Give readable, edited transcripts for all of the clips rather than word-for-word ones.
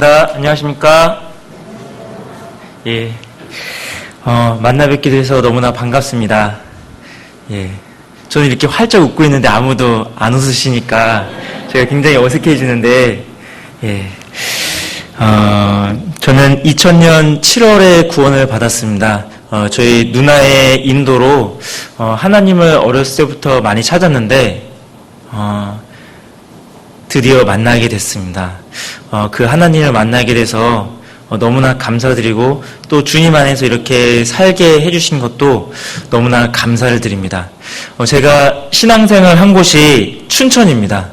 안녕하십니까? 예. 만나 뵙게 돼서 너무나 반갑습니다. 예. 저는 이렇게 활짝 웃고 있는데 아무도 안 웃으시니까 제가 굉장히 어색해지는데, 예. 저는 2000년 7월에 구원을 받았습니다. 저희 누나의 인도로, 하나님을 어렸을 때부터 많이 찾았는데, 드디어 만나게 됐습니다. 그 하나님을 만나게 돼서 너무나 감사드리고 또 주님 안에서 이렇게 살게 해주신 것도 너무나 감사를 드립니다. 제가 신앙생활 한 곳이 춘천입니다.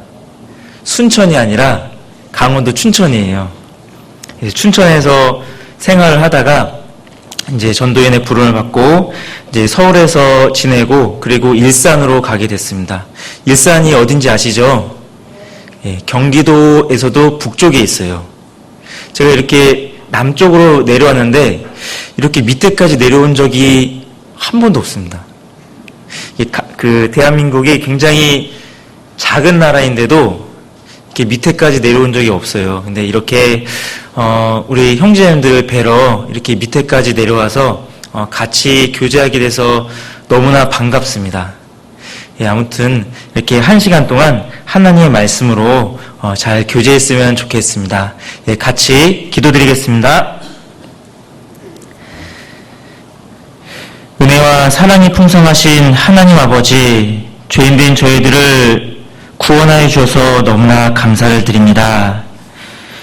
순천이 아니라 강원도 춘천이에요. 춘천에서 생활을 하다가 이제 전도연의 부름을 받고 이제 서울에서 지내고 그리고 일산으로 가게 됐습니다. 일산이 어딘지 아시죠? 예, 경기도에서도 북쪽에 있어요. 제가 이렇게 남쪽으로 내려왔는데 이렇게 밑에까지 내려온 적이 한 번도 없습니다. 그 대한민국이 굉장히 작은 나라인데도 이렇게 밑에까지 내려온 적이 없어요. 근데 이렇게 우리 형제님들 뵈러 이렇게 밑에까지 내려와서 같이 교제하게 돼서 너무나 반갑습니다. 예, 아무튼 이렇게 1시간 동안 하나님의 말씀으로 잘 교제했으면 좋겠습니다. 예, 같이 기도드리겠습니다. 은혜와 사랑이 풍성하신 하나님 아버지, 죄인된 저희들을 구원하여 주셔서 너무나 감사를 드립니다.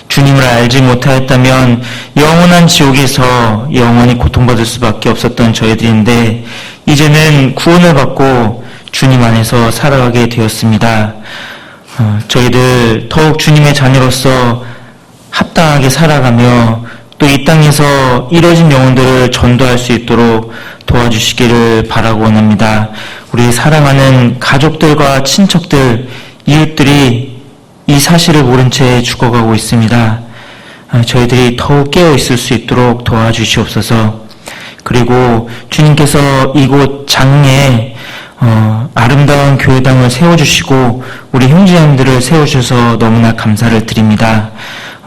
주님을 알지 못하였다면 영원한 지옥에서 영원히 고통받을 수밖에 없었던 저희들인데 이제는 구원을 받고 주님 안에서 살아가게 되었습니다. 저희들 더욱 주님의 자녀로서 합당하게 살아가며 또 이 땅에서 이뤄진 영혼들을 전도할 수 있도록 도와주시기를 바라고 원합니다. 우리 사랑하는 가족들과 친척들, 이웃들이 이 사실을 모른 채 죽어가고 있습니다. 저희들이 더욱 깨어있을 수 있도록 도와주시옵소서. 그리고 주님께서 이곳 장래에 아름다운 교회당을 세워주시고 우리 형제님들을 세워주셔서 너무나 감사를 드립니다.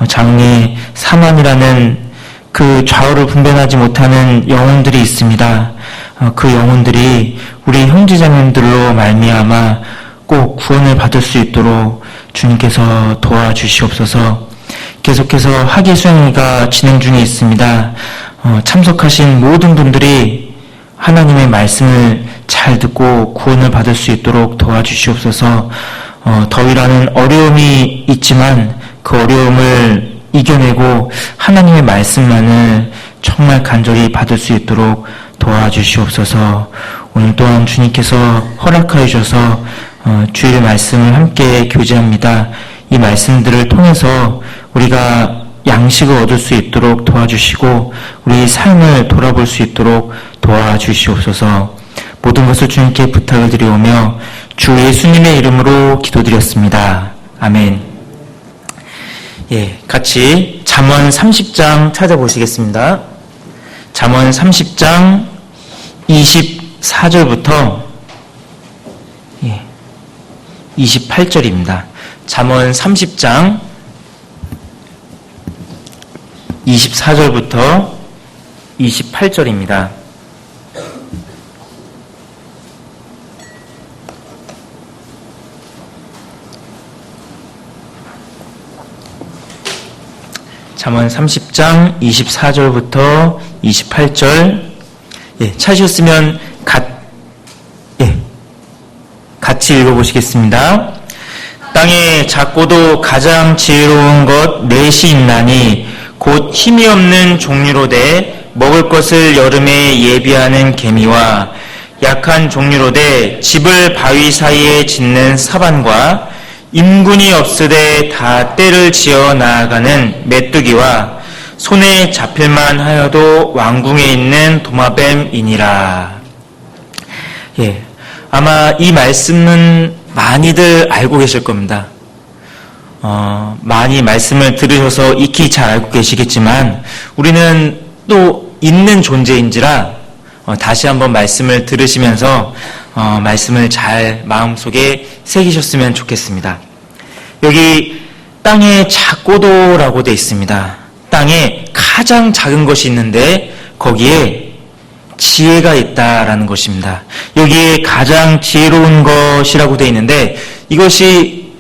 장래 사망이라는 그 좌우를 분별하지 못하는 영혼들이 있습니다. 그 영혼들이 우리 형제자매들로 말미암아 꼭 구원을 받을 수 있도록 주님께서 도와주시옵소서. 계속해서 학예 수행회가 진행 중에 있습니다. 참석하신 모든 분들이 하나님의 말씀을 잘 듣고 구원을 받을 수 있도록 도와주시옵소서. 더위라는 어려움이 있지만 그 어려움을 이겨내고 하나님의 말씀만을 정말 간절히 받을 수 있도록 도와주시옵소서. 오늘 또한 주님께서 허락하여 주셔서 주일의 말씀을 함께 교제합니다. 이 말씀들을 통해서 우리가 양식을 얻을 수 있도록 도와주시고 우리 삶을 돌아볼 수 있도록 도와주시옵소서. 모든 것을 주님께 부탁을 드리오며 주 예수님의 이름으로 기도드렸습니다. 아멘. 예, 같이 잠언 30장 찾아보시겠습니다. 잠언 30장 24절부터 28절입니다. 잠언 30장 24절부터 28절입니다. 잠언 30장 24절부터 28절. 예, 찾으셨으면 같이 읽어보시겠습니다. 땅에 작고도 가장 지혜로운 것 넷이 있나니 곧 힘이 없는 종류로되 먹을 것을 여름에 예비하는 개미와 약한 종류로되 집을 바위 사이에 짓는 사반과 임군이 없으되 다 때를 지어 나아가는 메뚜기와 손에 잡힐만 하여도 왕궁에 있는 도마뱀이니라. 예, 아마 이 말씀은 많이들 알고 계실 겁니다. 많이 말씀을 들으셔서 익히 잘 알고 계시겠지만 우리는 또 있는 존재인지라 다시 한번 말씀을 들으시면서 말씀을 잘 마음속에 새기셨으면 좋겠습니다. 여기 땅의 작고도라고 되어 있습니다. 땅에 가장 작은 것이 있는데 거기에 지혜가 있다라는 것입니다. 여기에 가장 지혜로운 것이라고 되어 있는데 이것이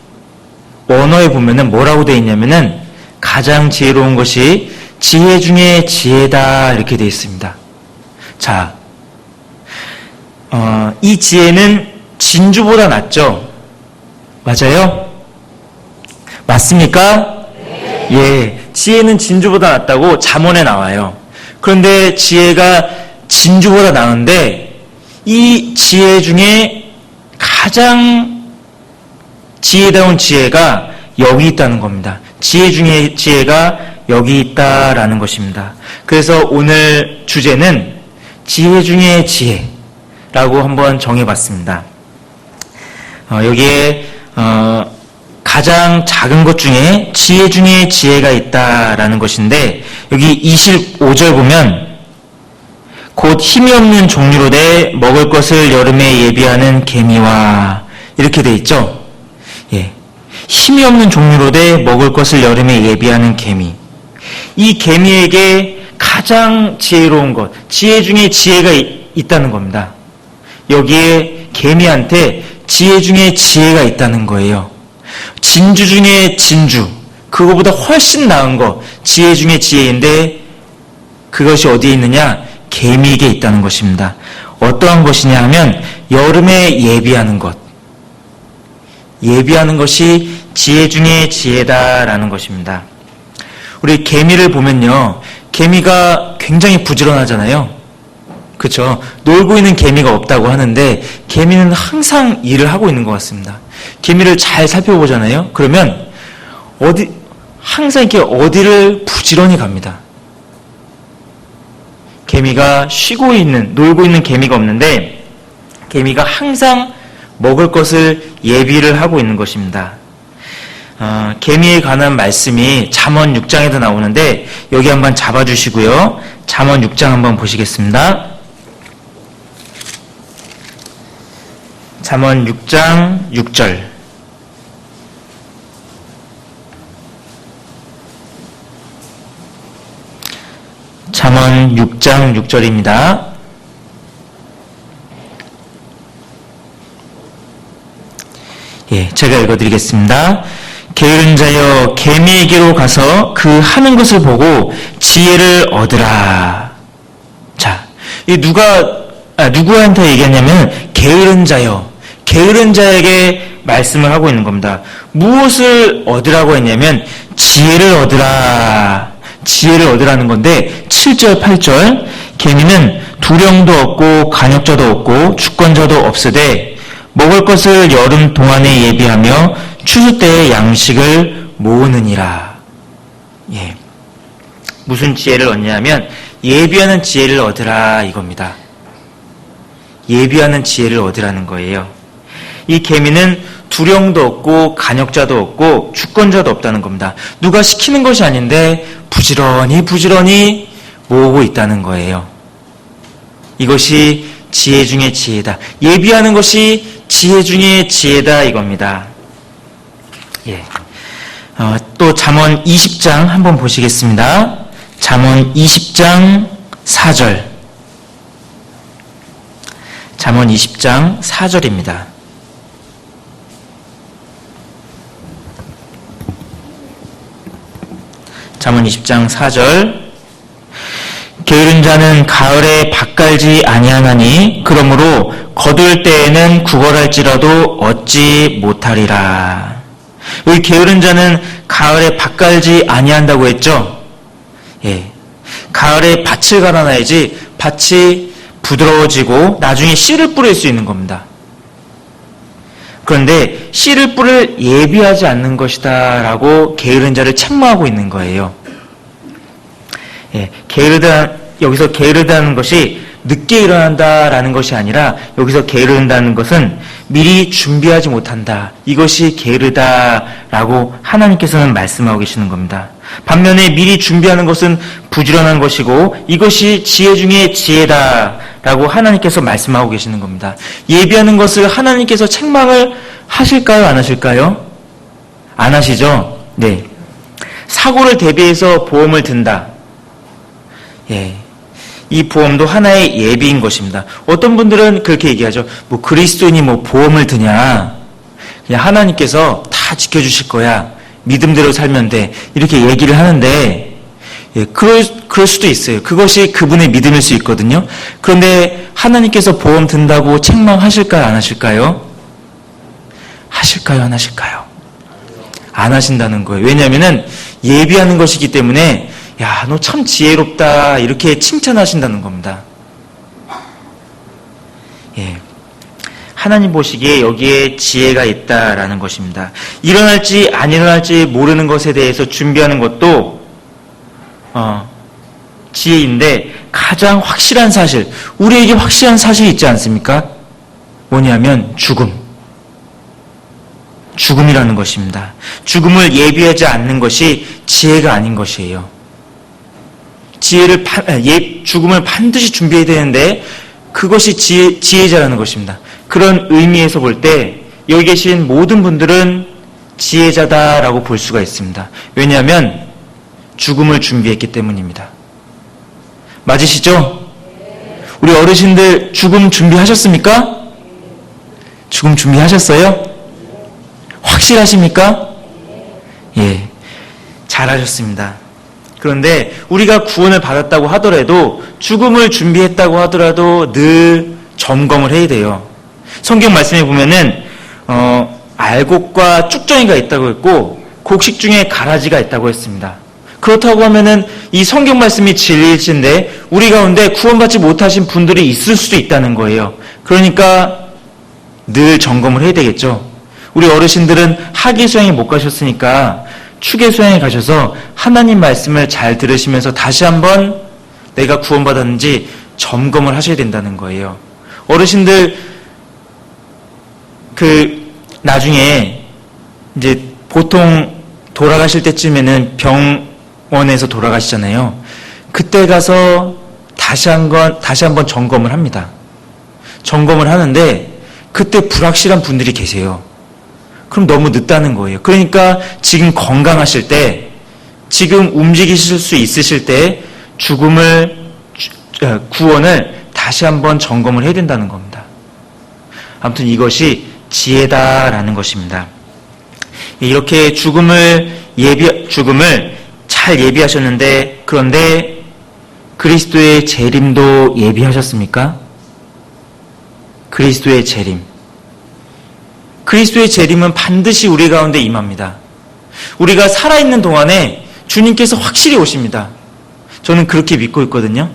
원어에 보면은 뭐라고 되어 있냐면은 가장 지혜로운 것이 지혜 중에 지혜다 이렇게 되어 있습니다. 자, 이 지혜는 진주보다 낫죠? 맞아요? 맞습니까? 네. 예, 지혜는 진주보다 낫다고 잠언에 나와요. 그런데 지혜가 진주보다 나은데 이 지혜 중에 가장 지혜다운 지혜가 여기 있다는 겁니다. 지혜 중에 지혜가 여기 있다라는 것입니다. 그래서 오늘 주제는 지혜 중에 지혜라고 한번 정해봤습니다. 여기에 가장 작은 것 중에 지혜 중에 지혜가 있다라는 것인데 여기 25절 보면 곧 힘이 없는 종류로 돼 먹을 것을 여름에 예비하는 개미와 이렇게 돼 있죠. 예, 힘이 없는 종류로 돼 먹을 것을 여름에 예비하는 개미. 이 개미에게 가장 지혜로운 것, 지혜 중에 지혜가 있다는 겁니다. 여기에 개미한테 지혜 중에 지혜가 있다는 거예요. 진주 중에 진주, 그거보다 훨씬 나은 것, 지혜 중에 지혜인데 그것이 어디에 있느냐? 개미에게 있다는 것입니다. 어떠한 것이냐 하면 여름에 예비하는 것. 예비하는 것이 지혜 중에 지혜다라는 것입니다. 우리 개미를 보면요. 개미가 굉장히 부지런하잖아요. 그렇죠? 놀고 있는 개미가 없다고 하는데 개미는 항상 일을 하고 있는 것 같습니다. 개미를 잘 살펴보잖아요. 그러면 항상 이렇게 어디를 부지런히 갑니다. 개미가 놀고 있는 개미가 없는데 개미가 항상 먹을 것을 예비를 하고 있는 것입니다. 개미에 관한 말씀이 잠언 6장에도 나오는데 여기 한번 잡아주시고요. 잠언 6장 한번 보시겠습니다. 잠언 6장 6절. 잠언 6장 6절입니다. 예, 제가 읽어드리겠습니다. 게으른 자여 개미에게로 가서 그 하는 것을 보고 지혜를 얻으라. 자, 이 누구한테 얘기했냐면 게으른 자여, 게으른 자에게 말씀을 하고 있는 겁니다. 무엇을 얻으라고 했냐면 지혜를 얻으라. 지혜를 얻으라는 건데 7절 8절 개미는 두령도 없고 간역자도 없고 주권자도 없으되 먹을 것을 여름 동안에 예비하며 추수 때의 양식을 모으느니라. 예, 무슨 지혜를 얻냐면 예비하는 지혜를 얻으라 이겁니다. 예비하는 지혜를 얻으라는 거예요. 이 개미는 두령도 없고 간역자도 없고 주권자도 없다는 겁니다. 누가 시키는 것이 아닌데 부지런히 모으고 있다는 거예요. 이것이 지혜 중에 지혜다. 예비하는 것이 지혜 중에 지혜다 이겁니다. 예. 또 잠언 20장 한번 보시겠습니다. 잠언 20장 4절. 잠언 20장 4절입니다. 잠언 20장 4절. 게으른 자는 가을에 밭 갈지 아니하나니 그러므로 거둘 때에는 구걸할지라도 얻지 못하리라. 여기 게으른 자는 가을에 밭 갈지 아니한다고 했죠? 예. 가을에 밭을 갈아놔야지 밭이 부드러워지고 나중에 씨를 뿌릴 수 있는 겁니다. 그런데 씨를 뿌릴 예비하지 않는 것이다 라고 게으른 자를 책망하고 있는 거예요. 예, 여기서 게으르다는 것이 늦게 일어난다라는 것이 아니라 여기서 게으른다는 것은 미리 준비하지 못한다. 이것이 게으르다라고 하나님께서는 말씀하고 계시는 겁니다. 반면에 미리 준비하는 것은 부지런한 것이고 이것이 지혜 중에 지혜다라고 하나님께서 말씀하고 계시는 겁니다. 예비하는 것을 하나님께서 책망을 하실까요? 안 하실까요? 안 하시죠? 네. 사고를 대비해서 보험을 든다. 예. 이 보험도 하나의 예비인 것입니다. 어떤 분들은 그렇게 얘기하죠. 뭐 그리스도인이 뭐 보험을 드냐. 그냥 하나님께서 다 지켜주실 거야. 믿음대로 살면 돼. 이렇게 얘기를 하는데, 예, 그럴 수도 있어요. 그것이 그분의 믿음일 수 있거든요. 그런데 하나님께서 보험 든다고 책망하실까요? 안 하실까요? 하실까요? 안 하실까요? 안 하신다는 거예요. 왜냐하면은 예비하는 것이기 때문에 야, 너 참 지혜롭다 이렇게 칭찬하신다는 겁니다. 예, 하나님 보시기에 여기에 지혜가 있다라는 것입니다. 일어날지 안 일어날지 모르는 것에 대해서 준비하는 것도 지혜인데 가장 확실한 사실, 우리에게 확실한 사실이 있지 않습니까? 뭐냐면 죽음이라는 것입니다. 죽음을 예비하지 않는 것이 지혜가 아닌 것이에요. 죽음을 반드시 준비해야 되는데 그것이 지혜자라는 것입니다. 그런 의미에서 볼 때 여기 계신 모든 분들은 지혜자다라고 볼 수가 있습니다. 왜냐하면 죽음을 준비했기 때문입니다. 맞으시죠? 우리 어르신들 죽음 준비하셨습니까? 죽음 준비하셨어요? 확실하십니까? 예, 잘하셨습니다. 그런데 우리가 구원을 받았다고 하더라도 죽음을 준비했다고 하더라도 늘 점검을 해야 돼요. 성경 말씀에 보면은 알곡과 쭉정이가 있다고 했고 곡식 중에 가라지가 있다고 했습니다. 그렇다고 하면은 이 성경 말씀이 진리일진데 우리 가운데 구원받지 못하신 분들이 있을 수도 있다는 거예요. 그러니까 늘 점검을 해야 되겠죠. 우리 어르신들은 학예 수양에 못 가셨으니까 축예 수양에 가셔서 하나님 말씀을 잘 들으시면서 다시 한번 내가 구원받았는지 점검을 하셔야 된다는 거예요. 어르신들 나중에 이제 보통 돌아가실 때쯤에는 병원에서 돌아가시잖아요. 그때 가서 다시 한번 점검을 합니다. 점검을 하는데 그때 불확실한 분들이 계세요. 그럼 너무 늦다는 거예요. 그러니까 지금 건강하실 때, 지금 움직이실 수 있으실 때 구원을 다시 한번 점검을 해야 된다는 겁니다. 아무튼 이것이 지혜다라는 것입니다. 이렇게 죽음을 잘 예비하셨는데, 그런데 그리스도의 재림도 예비하셨습니까? 그리스도의 재림. 그리스도의 재림은 반드시 우리 가운데 임합니다. 우리가 살아있는 동안에 주님께서 확실히 오십니다. 저는 그렇게 믿고 있거든요.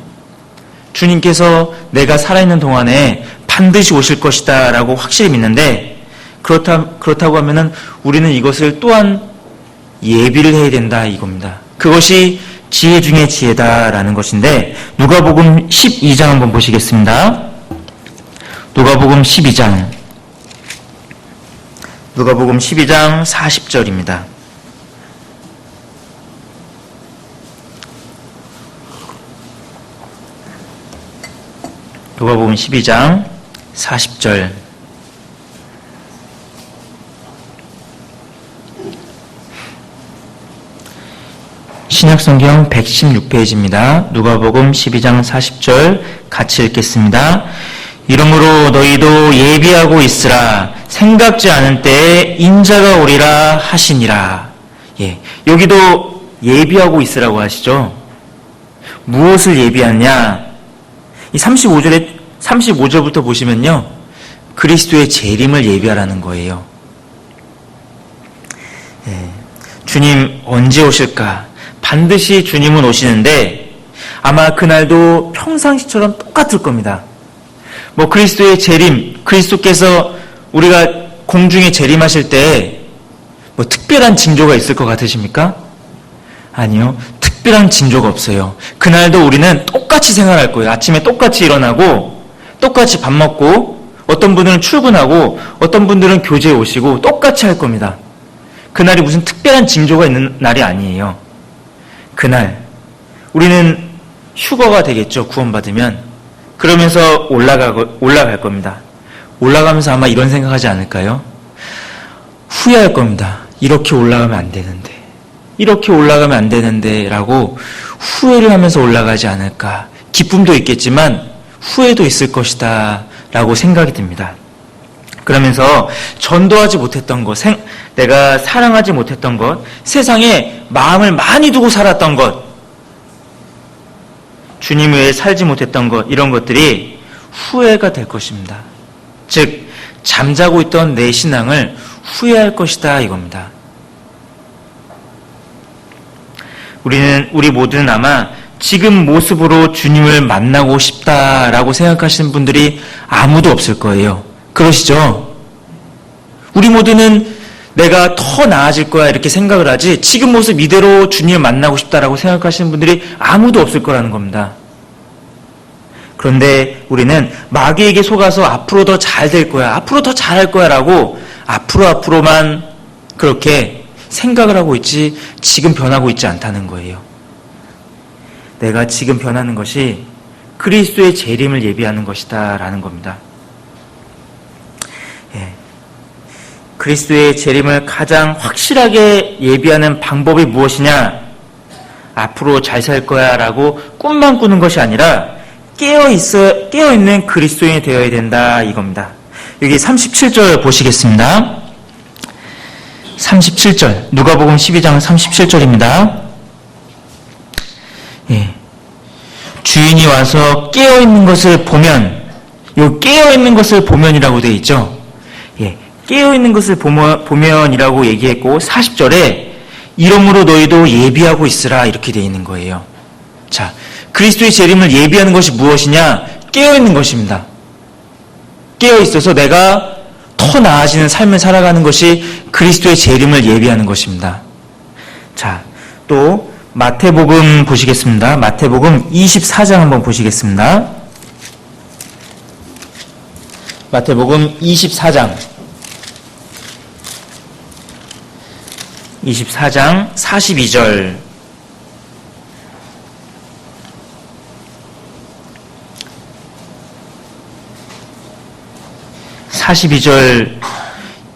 주님께서 내가 살아있는 동안에 반드시 오실 것이다 라고 확실히 믿는데 그렇다고 하면은 우리는 이것을 또한 예비를 해야 된다 이겁니다. 그것이 지혜 중에 지혜다라는 것인데 누가복음 12장 한번 보시겠습니다. 누가복음 12장 40절입니다. 누가복음 12장 40절. 신약성경 116페이지입니다. 누가복음 12장 40절 같이 읽겠습니다. 이러므로 너희도 예비하고 있으라. 생각지 않은 때에 인자가 오리라 하시니라. 예, 여기도 예비하고 있으라고 하시죠. 무엇을 예비하냐? 이 35절부터 보시면요, 그리스도의 재림을 예비하라는 거예요. 예, 주님 언제 오실까? 반드시 주님은 오시는데 아마 그날도 평상시처럼 똑같을 겁니다. 뭐 그리스도의 재림, 그리스도께서 우리가 공중에 재림하실 때 뭐 특별한 징조가 있을 것 같으십니까? 아니요. 특별한 징조가 없어요. 그날도 우리는 똑같이 생활할 거예요. 아침에 똑같이 일어나고 똑같이 밥 먹고 어떤 분들은 출근하고 어떤 분들은 교제에 오시고 똑같이 할 겁니다. 그날이 무슨 특별한 징조가 있는 날이 아니에요. 그날 우리는 휴거가 되겠죠. 구원받으면. 그러면서 올라갈 겁니다. 올라가면서 아마 이런 생각하지 않을까요? 후회할 겁니다. 이렇게 올라가면 안 되는데. 이렇게 올라가면 안 되는데 라고 후회를 하면서 올라가지 않을까. 기쁨도 있겠지만 후회도 있을 것이다 라고 생각이 듭니다. 그러면서 전도하지 못했던 것, 내가 사랑하지 못했던 것, 세상에 마음을 많이 두고 살았던 것, 주님 외에 살지 못했던 것, 이런 것들이 후회가 될 것입니다. 즉 잠자고 있던 내 신앙을 후회할 것이다 이겁니다. 우리 모두는 아마 지금 모습으로 주님을 만나고 싶다라고 생각하시는 분들이 아무도 없을 거예요. 그러시죠? 우리 모두는 내가 더 나아질 거야 이렇게 생각을 하지 지금 모습 이대로 주님을 만나고 싶다라고 생각하시는 분들이 아무도 없을 거라는 겁니다. 그런데 우리는 마귀에게 속아서 앞으로 더 잘 될 거야, 앞으로 더 잘할 거야 라고 앞으로만 그렇게 생각을 하고 있지 지금 변하고 있지 않다는 거예요. 내가 지금 변하는 것이 그리스도의 재림을 예비하는 것이다 라는 겁니다. 그리스도의 재림을 가장 확실하게 예비하는 방법이 무엇이냐? 앞으로 잘 살 거야 라고 꿈만 꾸는 것이 아니라 깨어있는 그리스도인이 되어야 된다 이겁니다. 여기 37절 보시겠습니다. 37절 누가복음 12장 37절입니다. 주인이 와서 깨어있는 것을 보면, 요 깨어있는 것을 보면이라고 되어 있죠. 깨어있는 것을 보면이라고 얘기했고 40절에 이러므로 너희도 예비하고 있으라 이렇게 되어 있는 거예요. 자, 그리스도의 재림을 예비하는 것이 무엇이냐? 깨어있는 것입니다. 깨어있어서 내가 더 나아지는 삶을 살아가는 것이 그리스도의 재림을 예비하는 것입니다. 자, 또 마태복음 보시겠습니다. 마태복음 24장 한번 보시겠습니다. 마태복음 24장 42절 42절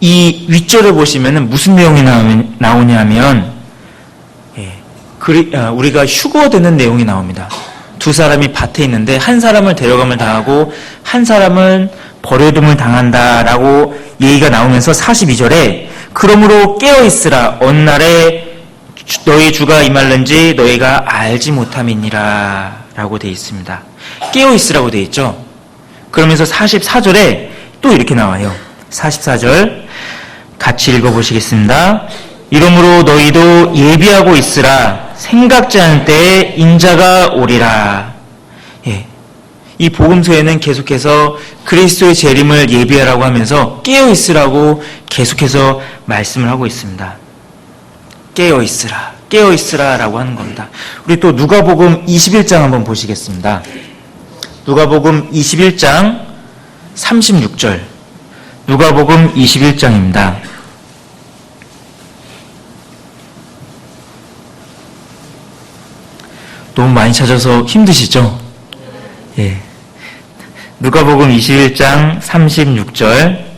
이 윗절을 보시면 무슨 내용이 나오냐면 우리가 휴거되는 내용이 나옵니다. 두 사람이 밭에 있는데 한 사람을 데려감을 당하고 한 사람은 버려둠을 당한다라고 얘기가 나오면서 42절에 그러므로 깨어있으라 어느 날에 너희 주가 임할는지 너희가 알지 못함이니라 라고 되어 있습니다. 깨어있으라고 되어 있죠. 그러면서 44절에 또 이렇게 나와요. 44절 같이 읽어보시겠습니다. 이러므로 너희도 예비하고 있으라 생각지 않을 때에 인자가 오리라. 이 복음서에는 계속해서 그리스도의 재림을 예비하라고 하면서 깨어있으라고 계속해서 말씀을 하고 있습니다. 깨어있으라 라고 하는 겁니다. 우리 또 누가복음 21장 한번 보시겠습니다. 누가복음 21장 36절 누가복음 21장입니다. 너무 많이 찾아서 힘드시죠? 누가복음 21장 36절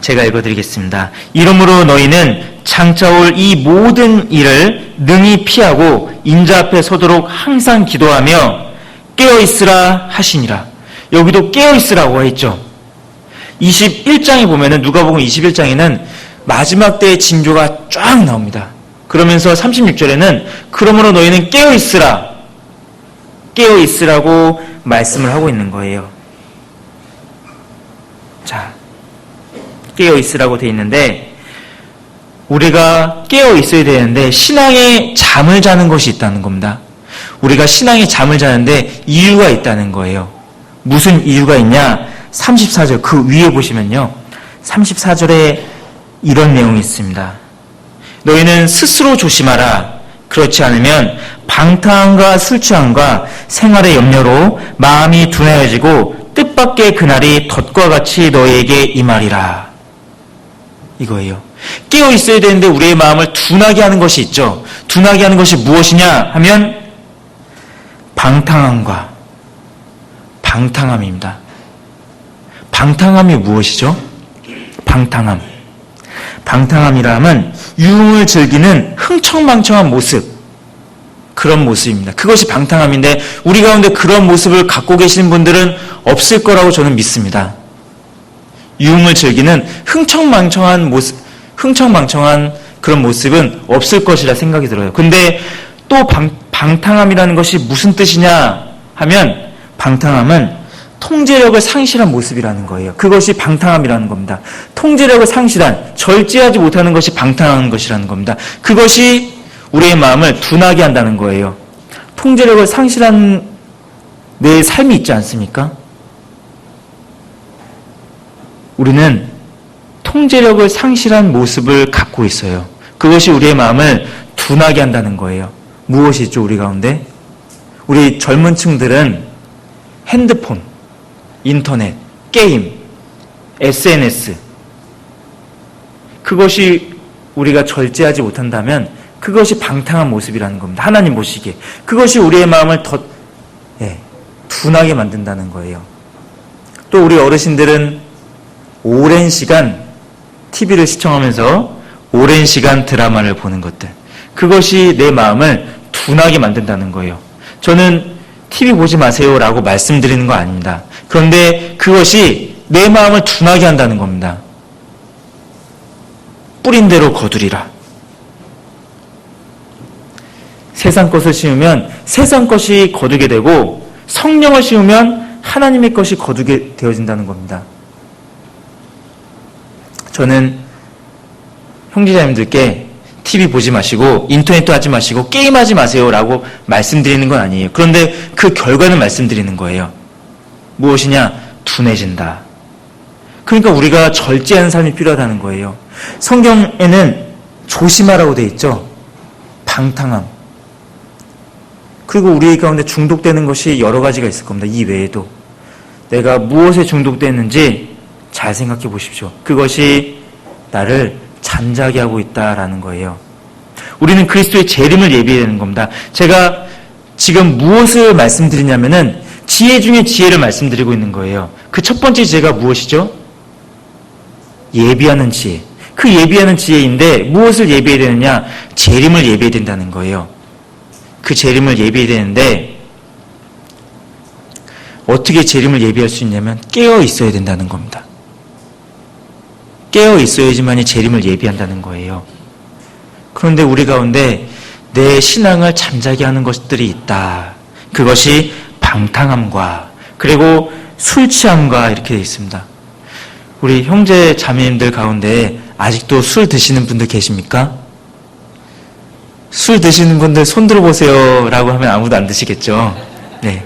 제가 읽어드리겠습니다. 이러므로 너희는 장차 올 이 모든 일을 능히 피하고 인자 앞에 서도록 항상 기도하며 깨어있으라 하시니라. 여기도 깨어있으라고 했죠. 21장에 보면은 누가복음 21장에는 마지막 때의 징조가 쫙 나옵니다. 그러면서 36절에는 그러므로 너희는 깨어있으라고 말씀을 하고 있는 거예요. 자, 깨어있으라고 되어 있는데 우리가 깨어있어야 되는데 신앙에 잠을 자는 것이 있다는 겁니다. 우리가 신앙에 잠을 자는데 이유가 있다는 거예요. 무슨 이유가 있냐? 34절 그 위에 보시면요. 34절에 이런 내용이 있습니다. 너희는 스스로 조심하라. 그렇지 않으면 방탕함과 술 취함과 생활의 염려로 마음이 둔하여지고 뜻밖의 그날이 덫과 같이 너희에게 임하리라. 이거예요. 깨어 있어야 되는데 우리의 마음을 둔하게 하는 것이 있죠. 둔하게 하는 것이 무엇이냐 하면 방탕함입니다. 방탕함이 무엇이죠? 방탕함. 방탕함이라 하면 유흥을 즐기는 흥청망청한 모습, 그런 모습입니다. 그것이 방탕함인데 우리 가운데 그런 모습을 갖고 계시는 분들은 없을 거라고 저는 믿습니다. 유흥을 즐기는 흥청망청한 그런 모습은 없을 것이라 생각이 들어요. 근데 또 방탕함이라는 것이 무슨 뜻이냐 하면 방탕함은 통제력을 상실한 모습이라는 거예요. 그것이 방탕함이라는 겁니다. 통제력을 상실한, 절제하지 못하는 것이 방탕한 것이라는 겁니다. 그것이 우리의 마음을 둔하게 한다는 거예요. 통제력을 상실한 내 삶이 있지 않습니까? 우리는 통제력을 상실한 모습을 갖고 있어요. 그것이 우리의 마음을 둔하게 한다는 거예요. 무엇이 있죠, 우리 가운데? 우리 젊은 층들은 핸드폰, 인터넷, 게임, SNS, 그것이 우리가 절제하지 못한다면 그것이 방탕한 모습이라는 겁니다. 하나님 보시기에. 그것이 우리의 마음을 더 둔하게 만든다는 거예요. 또 우리 어르신들은 오랜 시간 TV를 시청하면서 오랜 시간 드라마를 보는 것들, 그것이 내 마음을 둔하게 만든다는 거예요. 저는 TV 보지 마세요라고 말씀드리는 거 아닙니다. 그런데 그것이 내 마음을 둔하게 한다는 겁니다. 뿌린 대로 거두리라. 세상 것을 심으면 세상 것이 거두게 되고 성령을 심으면 하나님의 것이 거두게 되어진다는 겁니다. 저는 형제자님들께 TV 보지 마시고 인터넷도 하지 마시고 게임하지 마세요라고 말씀드리는 건 아니에요. 그런데 그 결과는 말씀드리는 거예요. 무엇이냐? 둔해진다. 그러니까 우리가 절제하는 삶이 필요하다는 거예요. 성경에는 조심하라고 돼 있죠. 방탕함. 그리고 우리 가운데 중독되는 것이 여러 가지가 있을 겁니다. 이 외에도. 내가 무엇에 중독됐는지 잘 생각해 보십시오. 그것이 나를 잠자게 하고 있다라는 거예요. 우리는 그리스도의 재림을 예비해야 되는 겁니다. 제가 지금 무엇을 말씀드리냐면은 지혜 중에 지혜를 말씀드리고 있는 거예요. 그 첫 번째 지혜가 무엇이죠? 예비하는 지혜. 그 예비하는 지혜인데 무엇을 예비해야 되느냐? 재림을 예비해야 된다는 거예요. 그 재림을 예비해야 되는데 어떻게 재림을 예비할 수 있냐면 깨어 있어야 된다는 겁니다. 깨어 있어야지만이 재림을 예비한다는 거예요. 그런데 우리 가운데 내 신앙을 잠자게 하는 것들이 있다. 그것이 방탕함과 그리고 술 취함과 이렇게 되어 있습니다. 우리 형제 자매님들 가운데 아직도 술 드시는 분들 계십니까? 술 드시는 분들 손 들어보세요 라고 하면 아무도 안 드시겠죠. 네.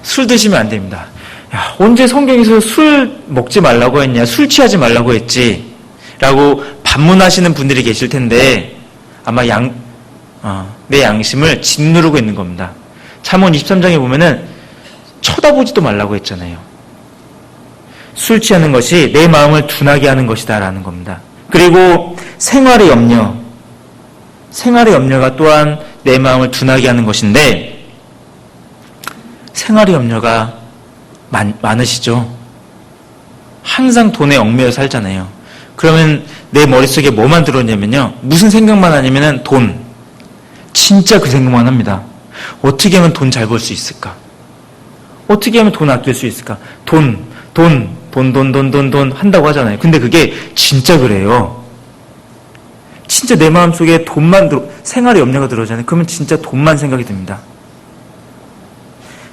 술 드시면 안 됩니다. 야, 언제 성경에서 술 먹지 말라고 했냐, 술 취하지 말라고 했지 라고 반문하시는 분들이 계실 텐데 아마 내 양심을 짓누르고 있는 겁니다. 잠언 23장에 보면은 쳐다보지도 말라고 했잖아요. 술 취하는 것이 내 마음을 둔하게 하는 것이다 라는 겁니다. 그리고 생활의 염려가 또한 내 마음을 둔하게 하는 것인데 생활의 염려가 많으시죠? 항상 돈에 얽매여 살잖아요. 그러면 내 머릿속에 뭐만 들어오냐면요. 무슨 생각만 하냐면은 돈. 진짜 그 생각만 합니다. 어떻게 하면 돈 잘 벌 수 있을까? 어떻게 하면 돈 아낄 수 있을까? 돈 한다고 하잖아요. 근데 그게 진짜 그래요. 진짜 내 마음속에 생활의 염려가 들어오잖아요. 그러면 진짜 돈만 생각이 듭니다.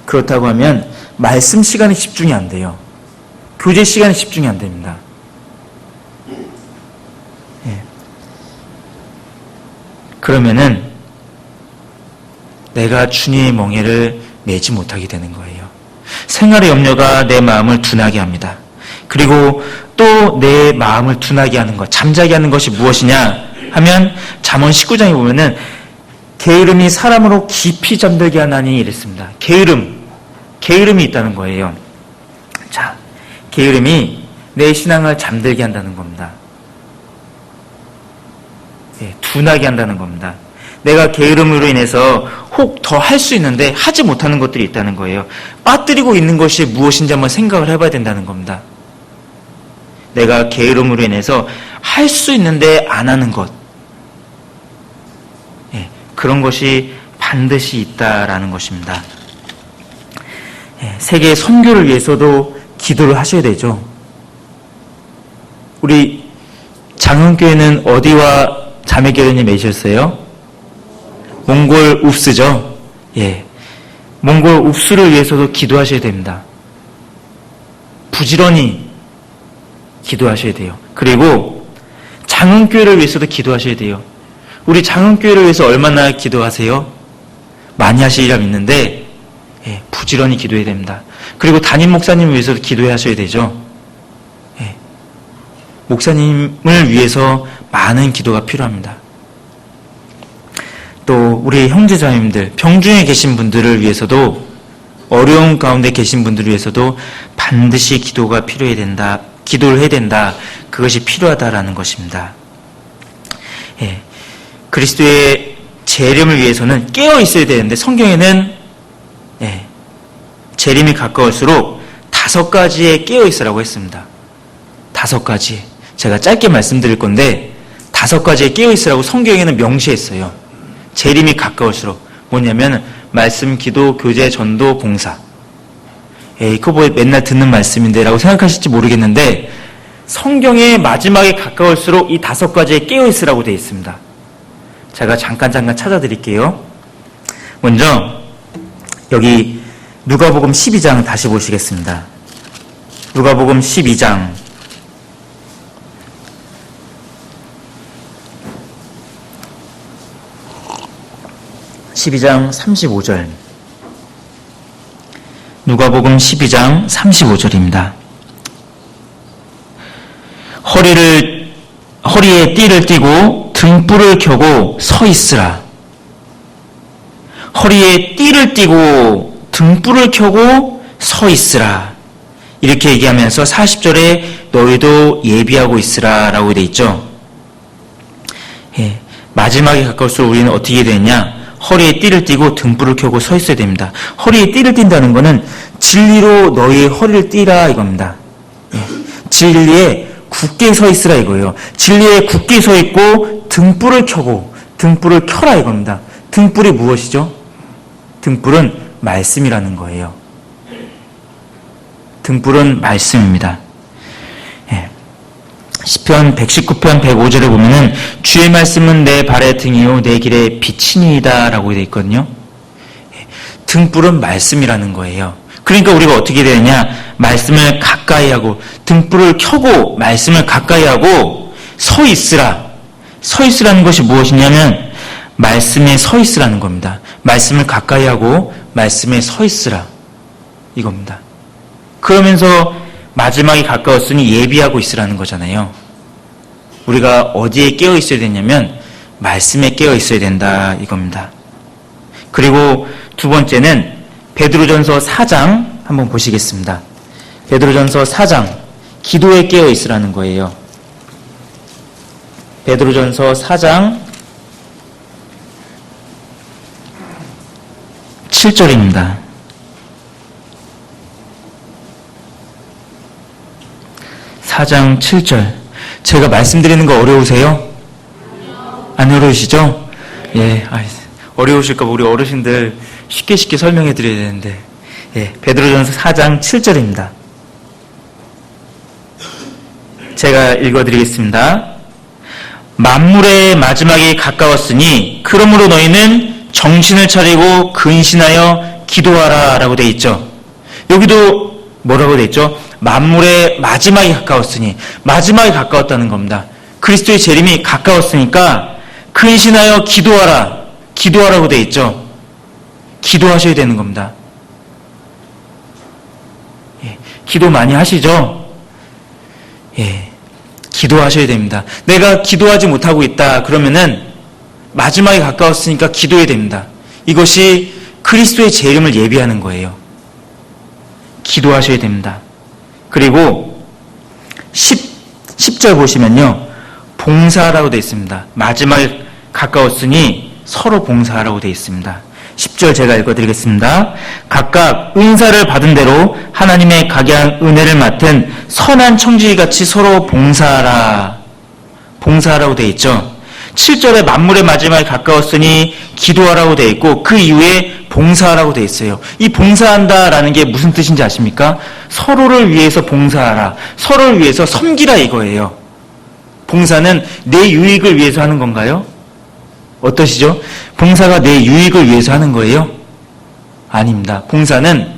그렇다고 하면 말씀 시간에 집중이 안 돼요. 교제 시간에 집중이 안 됩니다. 그러면은 내가 주님의 멍에를 매지 못하게 되는 거예요. 생활의 염려가 내 마음을 둔하게 합니다. 그리고 또 내 마음을 둔하게 하는 것, 잠자게 하는 것이 무엇이냐 하면 잠언 19장에 보면은 게으름이 사람으로 깊이 잠들게 하나니 이랬습니다. 게으름이 있다는 거예요. 자, 게으름이 내 신앙을 잠들게 한다는 겁니다. 둔하게 한다는 겁니다. 내가 게으름으로 인해서 혹 더 할 수 있는데 하지 못하는 것들이 있다는 거예요. 빠뜨리고 있는 것이 무엇인지 한번 생각을 해봐야 된다는 겁니다. 내가 게으름으로 인해서 할 수 있는데 안 하는 것. 예, 그런 것이 반드시 있다라는 것입니다. 예, 세계 선교를 위해서도 기도를 하셔야 되죠. 우리 장흥교회는 어디와 자매결연이 맺으셨어요? 몽골 웁스죠. 예, 몽골 웁스를 위해서도 기도하셔야 됩니다. 부지런히 기도하셔야 돼요. 그리고 장흥교회를 위해서도 기도하셔야 돼요. 우리 장흥교회를 위해서 얼마나 기도하세요? 많이 하시리라 믿는데 예, 부지런히 기도해야 됩니다. 그리고 담임 목사님을 위해서도 기도하셔야 되죠. 예, 목사님을 위해서 많은 기도가 필요합니다. 또 우리 형제자매님들, 병중에 계신 분들을 위해서도, 어려운 가운데 계신 분들을 위해서도 반드시 기도가 필요해야 된다. 기도를 해야 된다. 그것이 필요하다라는 것입니다. 예, 그리스도의 재림을 위해서는 깨어 있어야 되는데 성경에는 예, 재림이 가까울수록 5가지에 깨어 있으라고 했습니다. 5가지. 제가 짧게 말씀드릴 건데 5가지에 깨어 있으라고 성경에는 명시했어요. 재림이 가까울수록 뭐냐면 말씀, 기도, 교제, 전도, 봉사. 에이, 그거 뭐 맨날 듣는 말씀인데 라고 생각하실지 모르겠는데 성경의 마지막에 가까울수록 이 5가지에 깨어있으라고 되어 있습니다. 제가 잠깐 찾아드릴게요. 먼저 여기 누가복음 12장 다시 보시겠습니다. 누가복음 12장 35절. 누가복음 12장 35절입니다. 허리에 띠를 띠고 등불을 켜고 서 있으라. 허리에 띠를 띠고 등불을 켜고 서 있으라. 이렇게 얘기하면서 40절에 너희도 예비하고 있으라 라고 되어 있죠. 예, 마지막에 가까울수록 우리는 어떻게 되느냐? 허리에 띠를 띠고 등불을 켜고 서 있어야 됩니다. 허리에 띠를 띈다는 것은 진리로 너희의 허리를 띠라 이겁니다. 예, 진리에 굳게 서 있으라 이거예요. 진리에 굳게 서 있고 등불을 켜고 등불을 켜라 이겁니다. 등불이 무엇이죠? 등불은 말씀이라는 거예요. 등불은 말씀입니다. 예. 시편 119편 105절에 보면은 주의 말씀은 내 발의 등이요 내 길의 빛이니이다 라고 되어 있거든요. 예. 등불은 말씀이라는 거예요. 그러니까 우리가 어떻게 되느냐? 말씀을 가까이 하고 등불을 켜고 말씀을 가까이 하고 서 있으라. 서 있으라는 것이 무엇이냐면 말씀에 서 있으라는 겁니다. 말씀을 가까이 하고 말씀에 서 있으라 이겁니다. 그러면서 마지막이 가까웠으니 예비하고 있으라는 거잖아요. 우리가 어디에 깨어 있어야 되냐면 말씀에 깨어 있어야 된다 이겁니다. 그리고 두 번째는 베드로전서 4장 한번 보시겠습니다. 베드로전서 4장 기도에 깨어 있으라는 거예요. 베드로전서 4장 7절입니다. 4장 7절. 제가 말씀드리는 거 어려우세요? 안 어려우시죠? 예, 어려우실까 봐 우리 어르신들 쉽게 설명해 드려야 되는데. 예, 베드로전서 4장 7절입니다. 제가 읽어 드리겠습니다. 만물의 마지막이 가까웠으니 그러므로 너희는 정신을 차리고 근신하여 기도하라 라고 되어 있죠. 여기도 뭐라고 되어 있죠? 만물의 마지막이 가까웠으니, 마지막이 가까웠다는 겁니다. 그리스도의 재림이 가까웠으니까 근신하여 기도하라고 되어 있죠. 기도하셔야 되는 겁니다. 예, 기도 많이 하시죠? 예, 기도하셔야 됩니다. 내가 기도하지 못하고 있다 그러면은 마지막이 가까웠으니까 기도해야 됩니다. 이것이 그리스도의 재림을 예비하는 거예요. 기도하셔야 됩니다. 그리고 10절 보시면요. 봉사라고 되어 있습니다. 마지막에 가까웠으니 서로 봉사하라고 되어 있습니다. 10절 제가 읽어드리겠습니다. 각각 은사를 받은 대로 하나님의 각양 은혜를 맡은 선한 청지기같이 서로 봉사하라고 되어 있죠. 7절에 만물의 마지막에 가까웠으니 기도하라고 되어 있고 그 이후에 봉사하라고 되어 있어요. 이 봉사한다라는 게 무슨 뜻인지 아십니까? 서로를 위해서 봉사하라, 서로를 위해서 섬기라 이거예요. 봉사는 내 유익을 위해서 하는 건가요? 어떠시죠? 봉사가 내 유익을 위해서 하는 거예요? 아닙니다. 봉사는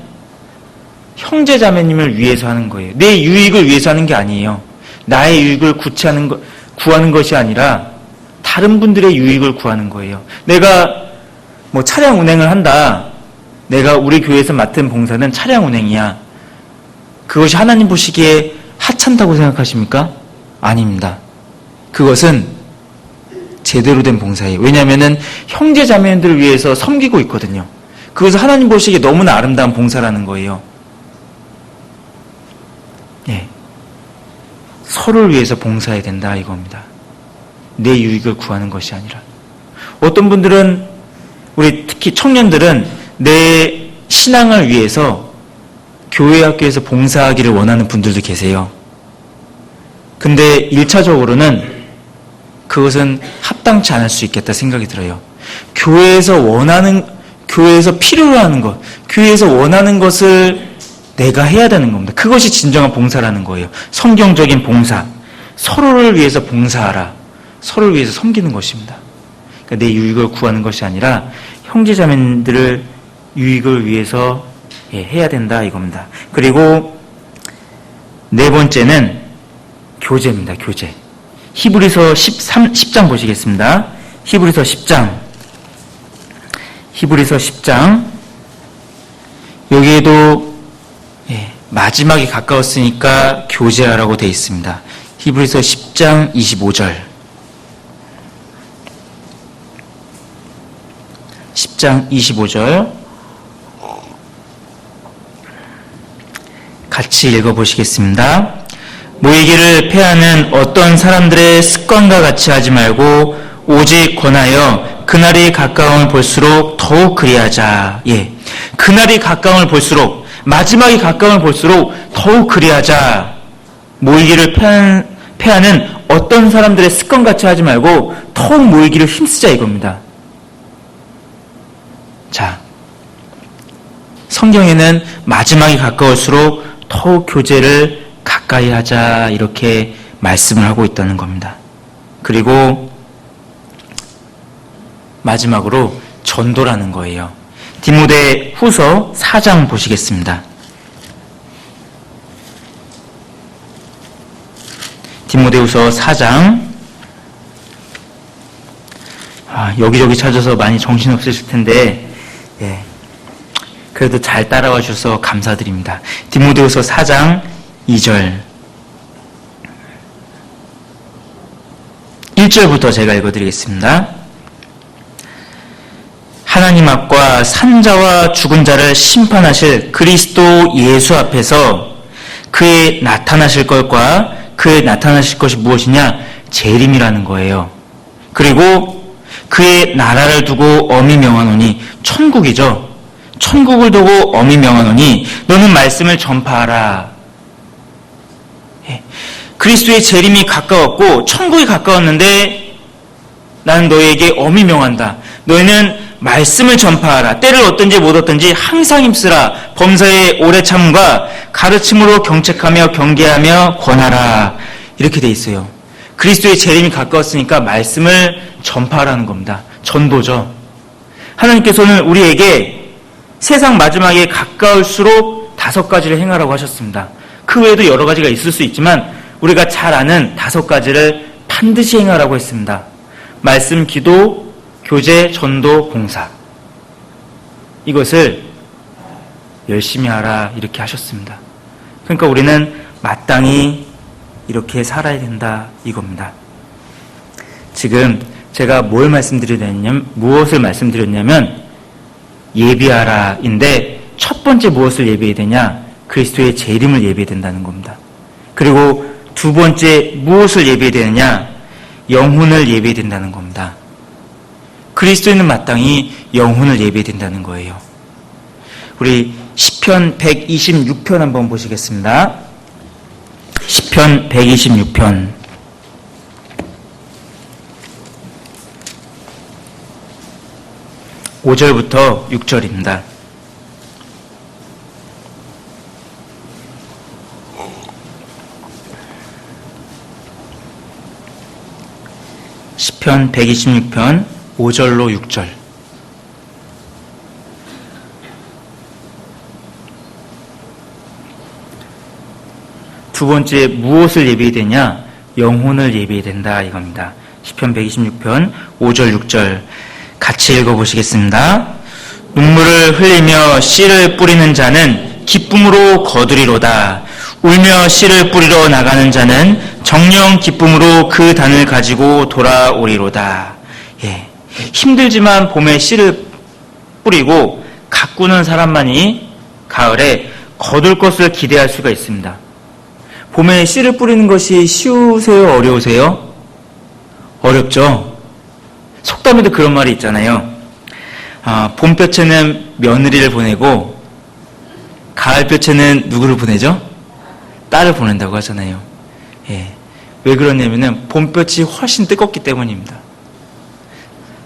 형제 자매님을 위해서 하는 거예요. 내 유익을 위해서 하는 게 아니에요. 나의 유익을 구하는 것이 아니라 다른 분들의 유익을 구하는 거예요. 내가 차량 운행을 한다. 내가 우리 교회에서 맡은 봉사는 차량 운행이야. 그것이 하나님 보시기에 하찮다고 생각하십니까? 아닙니다. 그것은 제대로 된 봉사예요. 왜냐하면 형제 자매들을 위해서 섬기고 있거든요. 그것은 하나님 보시기에 너무나 아름다운 봉사라는 거예요. 예. 서로를 위해서 봉사해야 된다 이겁니다. 내 유익을 구하는 것이 아니라. 어떤 분들은 우리 특히 청년들은 내 신앙을 위해서 교회 학교에서 봉사하기를 원하는 분들도 계세요. 근데 1차적으로는 그것은 합당치 않을 수 있겠다 생각이 들어요. 교회에서 필요로 하는 것, 교회에서 원하는 것을 내가 해야 되는 겁니다. 그것이 진정한 봉사라는 거예요. 성경적인 봉사. 서로를 위해서 봉사하라. 서로를 위해서 섬기는 것입니다. 그러니까 내 유익을 구하는 것이 아니라 형제자매들을 유익을 위해서 해야 된다 이겁니다. 그리고 네 번째는 교제입니다. 교제. 히브리서 10장 보시겠습니다. 히브리서 10장. 여기에도 마지막이 가까웠으니까 교제하라고 되어 있습니다. 히브리서 10장 25절. 10장 25절. 같이 읽어보시겠습니다. 모이기를 패하는 어떤 사람들의 습관과 같이 하지 말고 오직 권하여 그날이 가까움을 볼수록 더욱 그리하자. 그날이 가까움을 볼수록, 마지막이 가까움을 볼수록 더욱 그리하자. 모이기를 패하는 어떤 사람들의 습관 같이 하지 말고 더욱 모이기를 힘쓰자 이겁니다. 자, 성경에는 마지막이 가까울수록 더욱 교제를 가까이 하자 이렇게 말씀을 하고 있다는 겁니다. 그리고 마지막으로 전도라는 거예요. 디모데 후서 4장 보시겠습니다. 디모데 후서 4장. 여기저기 찾아서 많이 정신없으실 텐데 그래도 잘 따라와 주셔서 감사드립니다. 디모데 후서 4장 2절 1절부터 제가 읽어드리겠습니다. 하나님 앞과 산자와 죽은 자를 심판하실 그리스도 예수 앞에서 그의 나타나실 것과 그의 나타나실 것이 무엇이냐? 재림이라는 거예요. 그리고 그의 나라를 두고 엄히 명하노니, 천국이죠. 천국을 두고 엄히 명하노니 너는 말씀을 전파하라. 그리스도의 재림이 가까웠고 천국이 가까웠는데 나는 너에게 엄히 명한다. 너희는 말씀을 전파하라. 때를 얻든지 못 얻든지 항상 힘쓰라. 범사에 오래 참음과 가르침으로 경책하며 경계하며 권하라. 이렇게 돼 있어요. 그리스도의 재림이 가까웠으니까 말씀을 전파하라는 겁니다. 전도죠. 하나님께서는 우리에게 세상 마지막에 가까울수록 5가지를 행하라고 하셨습니다. 그 외에도 여러 가지가 있을 수 있지만 우리가 잘 아는 5가지를 반드시 행하라고 했습니다. 말씀, 기도, 교제, 전도, 봉사. 이것을 열심히 하라 이렇게 하셨습니다. 그러니까 우리는 마땅히 이렇게 살아야 된다 이겁니다. 지금 제가 무엇을 말씀드렸냐면 예비하라인데 첫 번째 무엇을 예비해야 되냐? 그리스도의 재림을 예비해야 된다는 겁니다. 그리고 두 번째 무엇을 예비해야 되느냐? 영혼을 예비해야 된다는 겁니다. 그리스도인은 마땅히 영혼을 예배된다는 거예요. 우리 시편 126편 한번 보시겠습니다. 시편 126편 5절부터 6절입니다. 시편 126편 5절로 6절. 두 번째, 무엇을 예배해야 되냐? 영혼을 예배해야 된다 이겁니다. 시편 126편 5절 6절 같이 읽어보시겠습니다. 눈물을 흘리며 씨를 뿌리는 자는 기쁨으로 거두리로다. 울며 씨를 뿌리러 나가는 자는 정령 기쁨으로 그 단을 가지고 돌아오리로다. 예, 힘들지만 봄에 씨를 뿌리고 가꾸는 사람만이 가을에 거둘 것을 기대할 수가 있습니다. 봄에 씨를 뿌리는 것이 쉬우세요? 어려우세요? 어렵죠? 속담에도 그런 말이 있잖아요. 봄볕에는 며느리를 보내고 가을볕에는 누구를 보내죠? 딸을 보낸다고 하잖아요. 예. 왜 그러냐면은 봄볕이 훨씬 뜨겁기 때문입니다.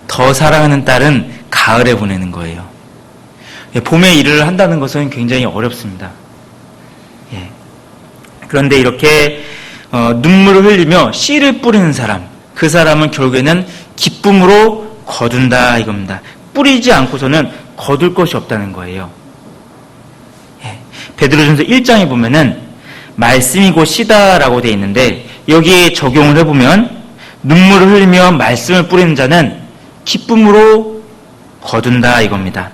더 사랑하는 딸은 가을에 보내는 거예요. 예. 봄에 일을 한다는 것은 굉장히 어렵습니다. 예. 그런데 이렇게 눈물을 흘리며 씨를 뿌리는 사람, 그 사람은 결국에는 기쁨으로 거둔다 이겁니다. 뿌리지 않고서는 거둘 것이 없다는 거예요. 예. 베드로전서 1장에 보면은 말씀이 곧 씨다라고 되어 있는데 여기에 적용을 해보면 눈물을 흘리며 말씀을 뿌리는 자는 기쁨으로 거둔다 이겁니다.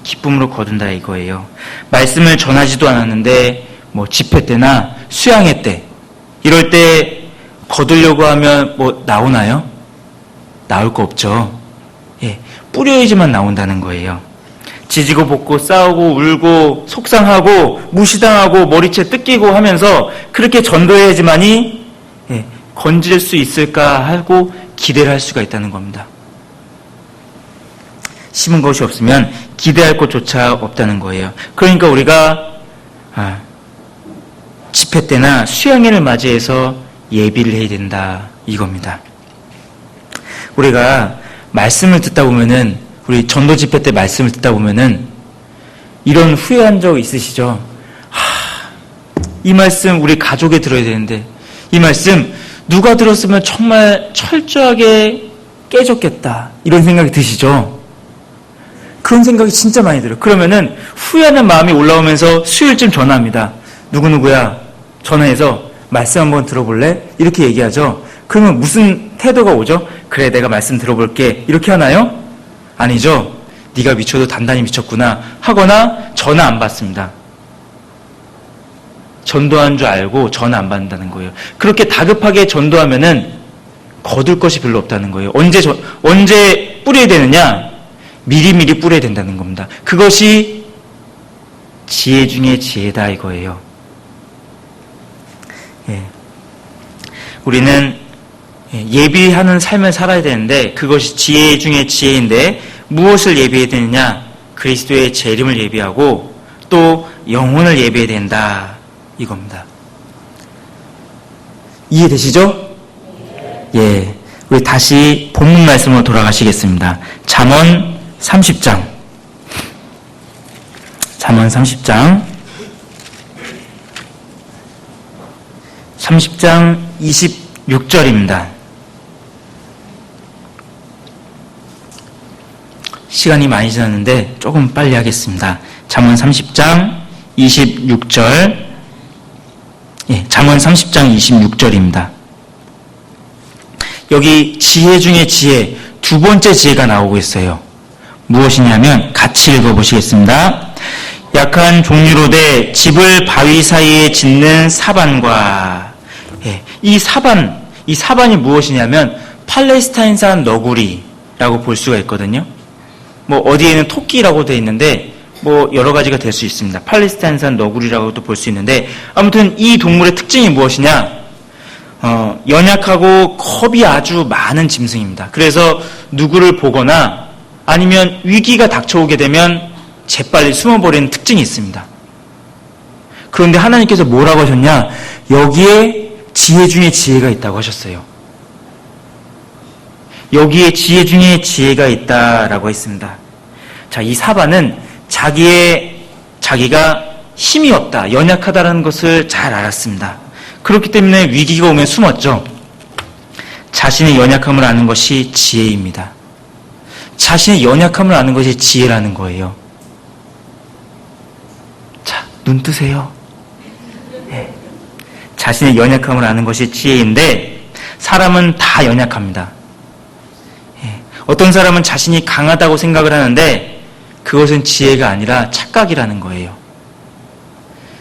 기쁨으로 거둔다 이거예요. 말씀을 전하지도 않았는데 뭐 집회 때나 수양회 때 이럴 때 거두려고 하면 뭐 나오나요? 나올 거 없죠. 예, 뿌려야지만 나온다는 거예요. 지지고 볶고 싸우고 울고 속상하고 무시당하고 머리채 뜯기고 하면서 그렇게 전도해야지만이 건질 수 있을까 하고 기대를 할 수가 있다는 겁니다. 심은 것이 없으면 기대할 것조차 없다는 거예요. 그러니까 우리가 집회 때나 수양회를 맞이해서 예비를 해야 된다 이겁니다. 우리가 말씀을 듣다 보면은 우리 전도 집회 때 말씀을 듣다 보면은 이런 후회한 적 있으시죠? 이 말씀 우리 가족에 들어야 되는데 이 말씀 누가 들었으면 정말 철저하게 깨졌겠다 이런 생각이 드시죠? 그런 생각이 진짜 많이 들어요. 그러면은 후회하는 마음이 올라오면서 수요일쯤 전화합니다. 누구누구야 전화해서 말씀 한번 들어볼래? 이렇게 얘기하죠. 그러면 무슨 태도가 오죠? 그래 내가 말씀 들어볼게 이렇게 하나요? 아니죠. 네가 미쳐도 단단히 미쳤구나 하거나 전화 안 받습니다. 전도한 줄 알고 전화 안 받는다는 거예요. 그렇게 다급하게 전도하면은 거둘 것이 별로 없다는 거예요. 언제 뿌려야 되느냐? 미리미리 뿌려야 된다는 겁니다. 그것이 지혜 중에 지혜다 이거예요. 예. 우리는 예비하는 삶을 살아야 되는데 그것이 지혜 중에 지혜인데 무엇을 예비해야 되느냐? 그리스도의 재림을 예비하고 또 영혼을 예비해야 된다 이겁니다. 이해되시죠? 예, 우리 다시 본문 말씀으로 돌아가시겠습니다. 잠언 30장 잠언 30장 26절입니다. 시간이 많이 지났는데 조금 빨리 하겠습니다. 잠언 30장 26절. 예, 잠언 30장 26절입니다. 여기 지혜 중에 지혜, 두 번째 지혜가 나오고 있어요. 무엇이냐면 같이 읽어보시겠습니다. 약한 종류로되 집을 바위 사이에 짓는 사반과 이 사반이 무엇이냐면 팔레스타인산 너구리라고 볼 수가 있거든요. 뭐 어디에는 토끼라고 되어 있는데 뭐 여러 가지가 될 수 있습니다. 팔레스타인산 너구리라고도 볼 수 있는데 아무튼 이 동물의 특징이 무엇이냐? 연약하고 겁이 아주 많은 짐승입니다. 그래서 누구를 보거나 아니면 위기가 닥쳐오게 되면 재빨리 숨어버리는 특징이 있습니다. 그런데 하나님께서 뭐라고 하셨냐? 여기에 지혜 중에 지혜가 있다고 하셨어요. 여기에 지혜 중에 지혜가 있다라고 했습니다. 자, 이 사반은 자기가 힘이 없다, 연약하다라는 것을 잘 알았습니다. 그렇기 때문에 위기가 오면 숨었죠. 자신의 연약함을 아는 것이 지혜입니다. 자신의 연약함을 아는 것이 지혜라는 거예요. 자, 눈 뜨세요. 네. 자신의 연약함을 아는 것이 지혜인데 사람은 다 연약합니다. 네. 어떤 사람은 자신이 강하다고 생각을 하는데 그것은 지혜가 아니라 착각이라는 거예요.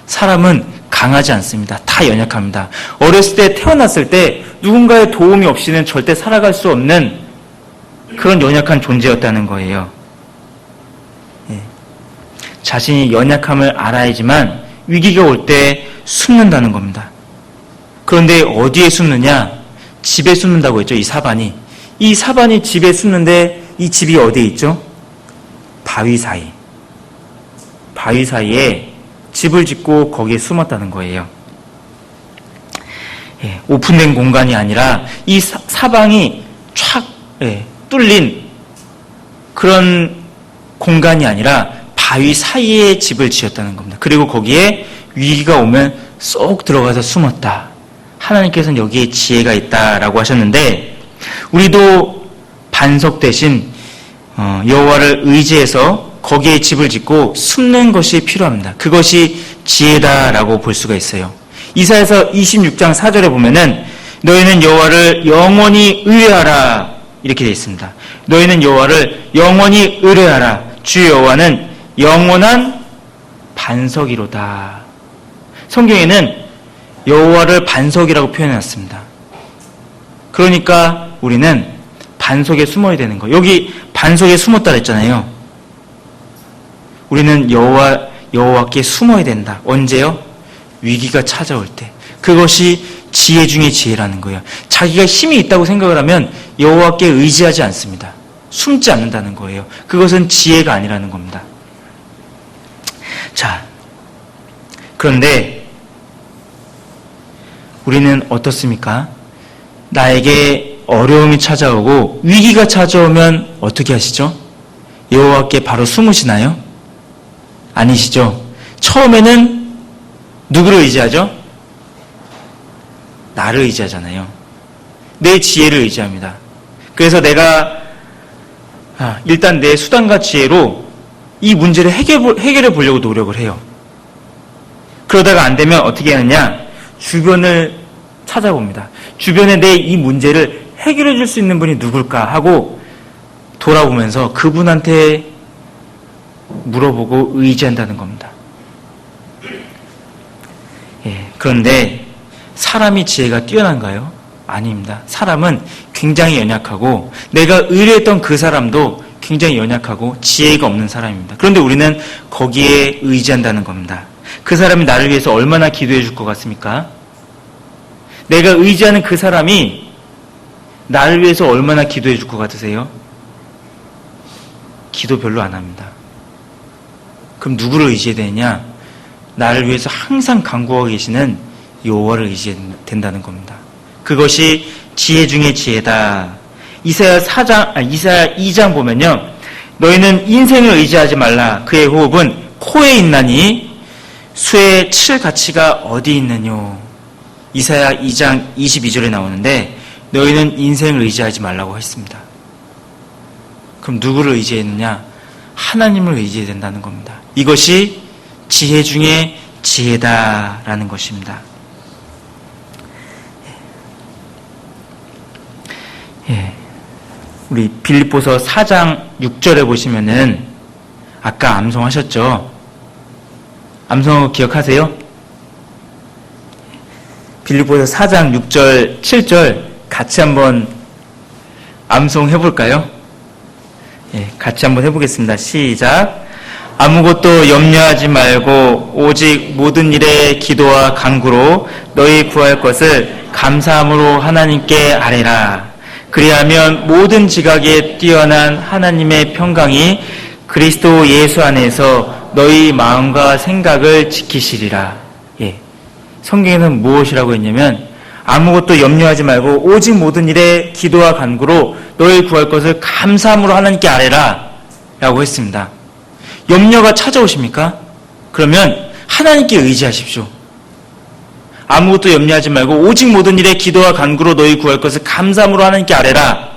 사람은 강하지 않습니다. 다 연약합니다. 어렸을 때 태어났을 때 누군가의 도움이 없이는 절대 살아갈 수 없는 그런 연약한 존재였다는 거예요. 예. 자신이 연약함을 알아야지만 위기가 올 때 숨는다는 겁니다. 그런데 어디에 숨느냐? 집에 숨는다고 했죠. 이 사반이. 이 사반이 집에 숨는데 이 집이 어디에 있죠? 바위 사이. 바위 사이에 집을 짓고 거기에 숨었다는 거예요. 예, 오픈된 공간이 아니라 이 사방이 촥 뚫린 그런 공간이 아니라 바위 사이에 집을 지었다는 겁니다. 그리고 거기에 위기가 오면 쏙 들어가서 숨었다. 하나님께서는 여기에 지혜가 있다라고 하셨는데 우리도 반석 대신 여호와를 의지해서 거기에 집을 짓고 숨는 것이 필요합니다. 그것이 지혜다라고 볼 수가 있어요. 이사야서 26장 4절에 보면은 너희는 여호와를 영원히 의뢰하라 이렇게 되어 있습니다. 너희는 여호와를 영원히 의뢰하라. 주 여호와는 영원한 반석이로다. 성경에는 여호와를 반석이라고 표현해놨습니다. 그러니까 우리는 반석에 숨어야 되는 거예요. 여기 반석에 숨었다 그랬잖아요. 우리는 여호와께 숨어야 된다. 언제요? 위기가 찾아올 때. 그것이 지혜 중에 지혜라는 거예요. 자기가 힘이 있다고 생각을 하면 여호와께 의지하지 않습니다. 숨지 않는다는 거예요. 그것은 지혜가 아니라는 겁니다. 자, 그런데 우리는 어떻습니까? 나에게 어려움이 찾아오고 위기가 찾아오면 어떻게 하시죠? 여호와께 바로 숨으시나요? 아니시죠? 처음에는 누구를 의지하죠? 나를 의지하잖아요. 내 지혜를 의지합니다. 그래서 내가 일단 내 수단과 지혜로 이 문제를 해결해 보려고 노력을 해요. 그러다가 안 되면 어떻게 하느냐? 주변을 찾아봅니다. 주변에 내 이 문제를 해결해 줄 수 있는 분이 누굴까 하고 돌아보면서 그분한테 물어보고 의지한다는 겁니다. 예, 그런데 사람이 지혜가 뛰어난가요? 아닙니다. 사람은 굉장히 연약하고 내가 의뢰했던 그 사람도 굉장히 연약하고 지혜가 없는 사람입니다. 그런데 우리는 거기에 의지한다는 겁니다. 그 사람이 나를 위해서 얼마나 기도해 줄 것 같습니까? 내가 의지하는 그 사람이 나를 위해서 얼마나 기도해 줄 것 같으세요? 기도 별로 안 합니다. 그럼 누구를 의지해야 되느냐? 나를 위해서 항상 간구하고 계시는 여호와를 의지해야 된다는 겁니다. 그것이 지혜 중에 지혜다. 이사야 2장 보면요. 너희는 인생을 의지하지 말라. 그의 호흡은 코에 있나니 수의 칠 가치가 어디 있느뇨. 이사야 2장 22절에 나오는데 너희는 인생을 의지하지 말라고 했습니다. 그럼 누구를 의지했느냐? 하나님을 의지해야 된다는 겁니다. 이것이 지혜 중에 지혜다라는 것입니다. 예. 우리 빌립보서 4장 6절에 보시면은 아까 암송하셨죠? 암송하고 기억하세요? 빌립보서 4장 6절, 7절 같이 한번 암송해 볼까요? 예, 같이 한번 해보겠습니다. 시작. 아무것도 염려하지 말고 오직 모든 일에 기도와 간구로 너희 구할 것을 감사함으로 하나님께 아뢰라. 그리하면 모든 지각에 뛰어난 하나님의 평강이 그리스도 예수 안에서 너희 마음과 생각을 지키시리라. 예. 성경에는 무엇이라고 했냐면 아무것도 염려하지 말고 오직 모든 일에 기도와 간구로 너희 구할 것을 감사함으로 하나님께 아뢰라 라고 했습니다. 염려가 찾아오십니까? 그러면 하나님께 의지하십시오. 아무것도 염려하지 말고 오직 모든 일에 기도와 간구로 너희 구할 것을 감사함으로 하나님께 아뢰라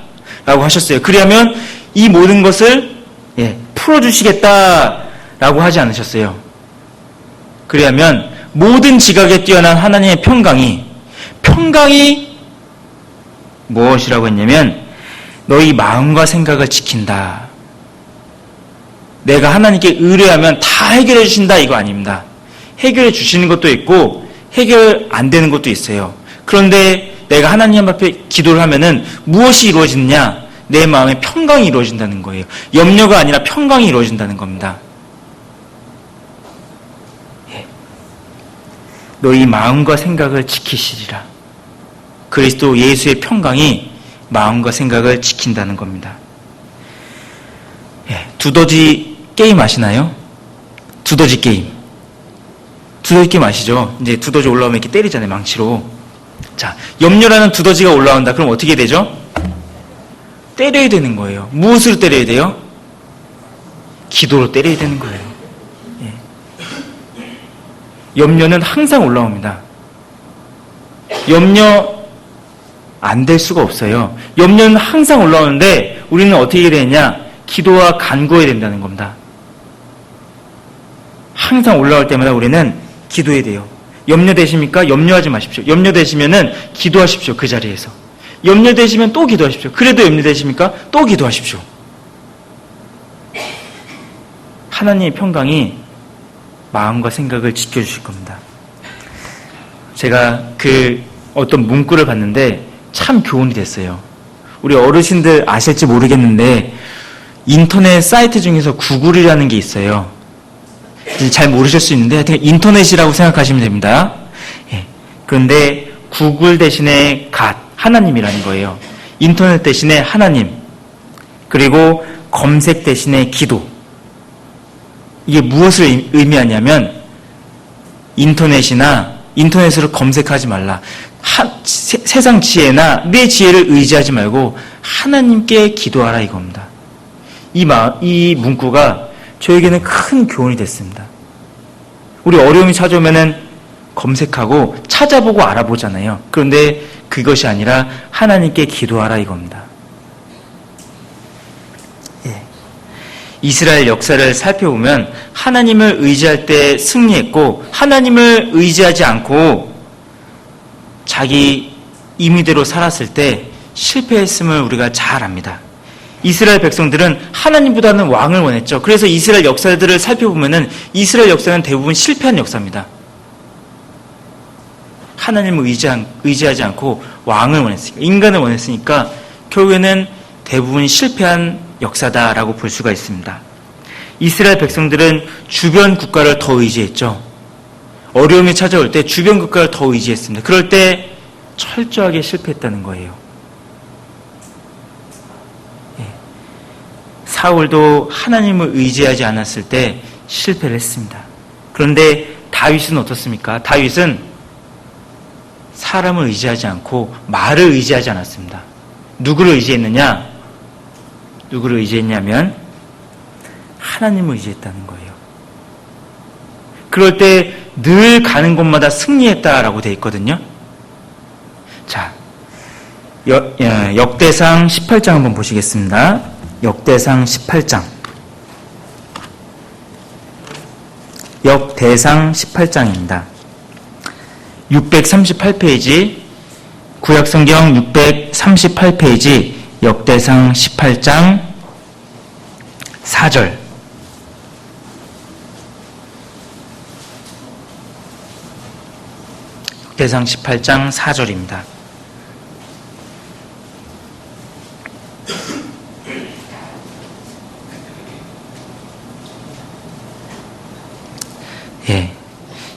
라고 하셨어요. 그리하면 이 모든 것을 풀어주시겠다라고 하지 않으셨어요. 그리하면 모든 지각에 뛰어난 하나님의 평강이 무엇이라고 했냐면 너희 마음과 생각을 지킨다. 내가 하나님께 의뢰하면 다 해결해 주신다 이거 아닙니다. 해결해 주시는 것도 있고 해결 안 되는 것도 있어요. 그런데 내가 하나님 앞에 기도를 하면은 무엇이 이루어지느냐? 내 마음의 평강이 이루어진다는 거예요. 염려가 아니라 평강이 이루어진다는 겁니다. 너희 마음과 생각을 지키시리라. 그리스도 예수의 평강이 마음과 생각을 지킨다는 겁니다. 두더지 게임 아시나요? 두더지 게임 아시죠? 이제 두더지 올라오면 이렇게 때리잖아요, 망치로. 자, 염려라는 두더지가 올라온다. 그럼 어떻게 되죠? 때려야 되는 거예요. 무엇으로 때려야 돼요? 기도로 때려야 되는 거예요. 염려는 항상 올라옵니다. 염려 안 될 수가 없어요. 염려는 항상 올라오는데 우리는 어떻게 해야 되느냐? 기도와 간구해야 된다는 겁니다. 항상 올라올 때마다 우리는 기도해야 돼요. 염려되십니까? 염려하지 마십시오. 염려되시면은 기도하십시오. 그 자리에서. 염려되시면 또 기도하십시오. 그래도 염려되십니까? 또 기도하십시오. 하나님의 평강이 마음과 생각을 지켜주실 겁니다. 제가 어떤 문구를 봤는데 참 교훈이 됐어요. 우리 어르신들 아실지 모르겠는데 인터넷 사이트 중에서 구글이라는 게 있어요. 잘 모르실 수 있는데 하여튼 인터넷이라고 생각하시면 됩니다. 그런데 구글 대신에 하나님이라는 거예요. 인터넷 대신에 하나님, 그리고 검색 대신에 기도. 이게 무엇을 의미하냐면 인터넷으로 검색하지 말라. 세상 지혜나 내 지혜를 의지하지 말고 하나님께 기도하라 이겁니다. 이 문구가 저에게는 큰 교훈이 됐습니다. 우리 어려움이 찾아오면은 검색하고 찾아보고 알아보잖아요. 그런데 그것이 아니라 하나님께 기도하라 이겁니다. 이스라엘 역사를 살펴보면 하나님을 의지할 때 승리했고 하나님을 의지하지 않고 자기 임의대로 살았을 때 실패했음을 우리가 잘 압니다. 이스라엘 백성들은 하나님보다는 왕을 원했죠. 그래서 이스라엘 역사들을 살펴보면은 이스라엘 역사는 대부분 실패한 역사입니다. 하나님을 의지하지 않고 왕을 원했으니까, 인간을 원했으니까 결국에는 대부분 실패한 역사다라고 볼 수가 있습니다. 이스라엘 백성들은 주변 국가를 더 의지했죠. 어려움이 찾아올 때 주변 국가를 더 의지했습니다. 그럴 때 철저하게 실패했다는 거예요. 사울도 하나님을 의지하지 않았을 때 실패를 했습니다. 그런데 다윗은 어떻습니까? 다윗은 사람을 의지하지 않고 말을 의지하지 않았습니다. 누구를 의지했느냐? 누구를 의지했냐면 하나님을 의지했다는 거예요. 그럴 때 늘 가는 곳마다 승리했다라고 되어 있거든요. 자, 역대상 18장 한번 보시겠습니다. 역대상 18장. 역대상 18장입니다. 638페이지, 구약성경 638페이지, 역대상 18장 4절. 역대상 18장 4절입니다.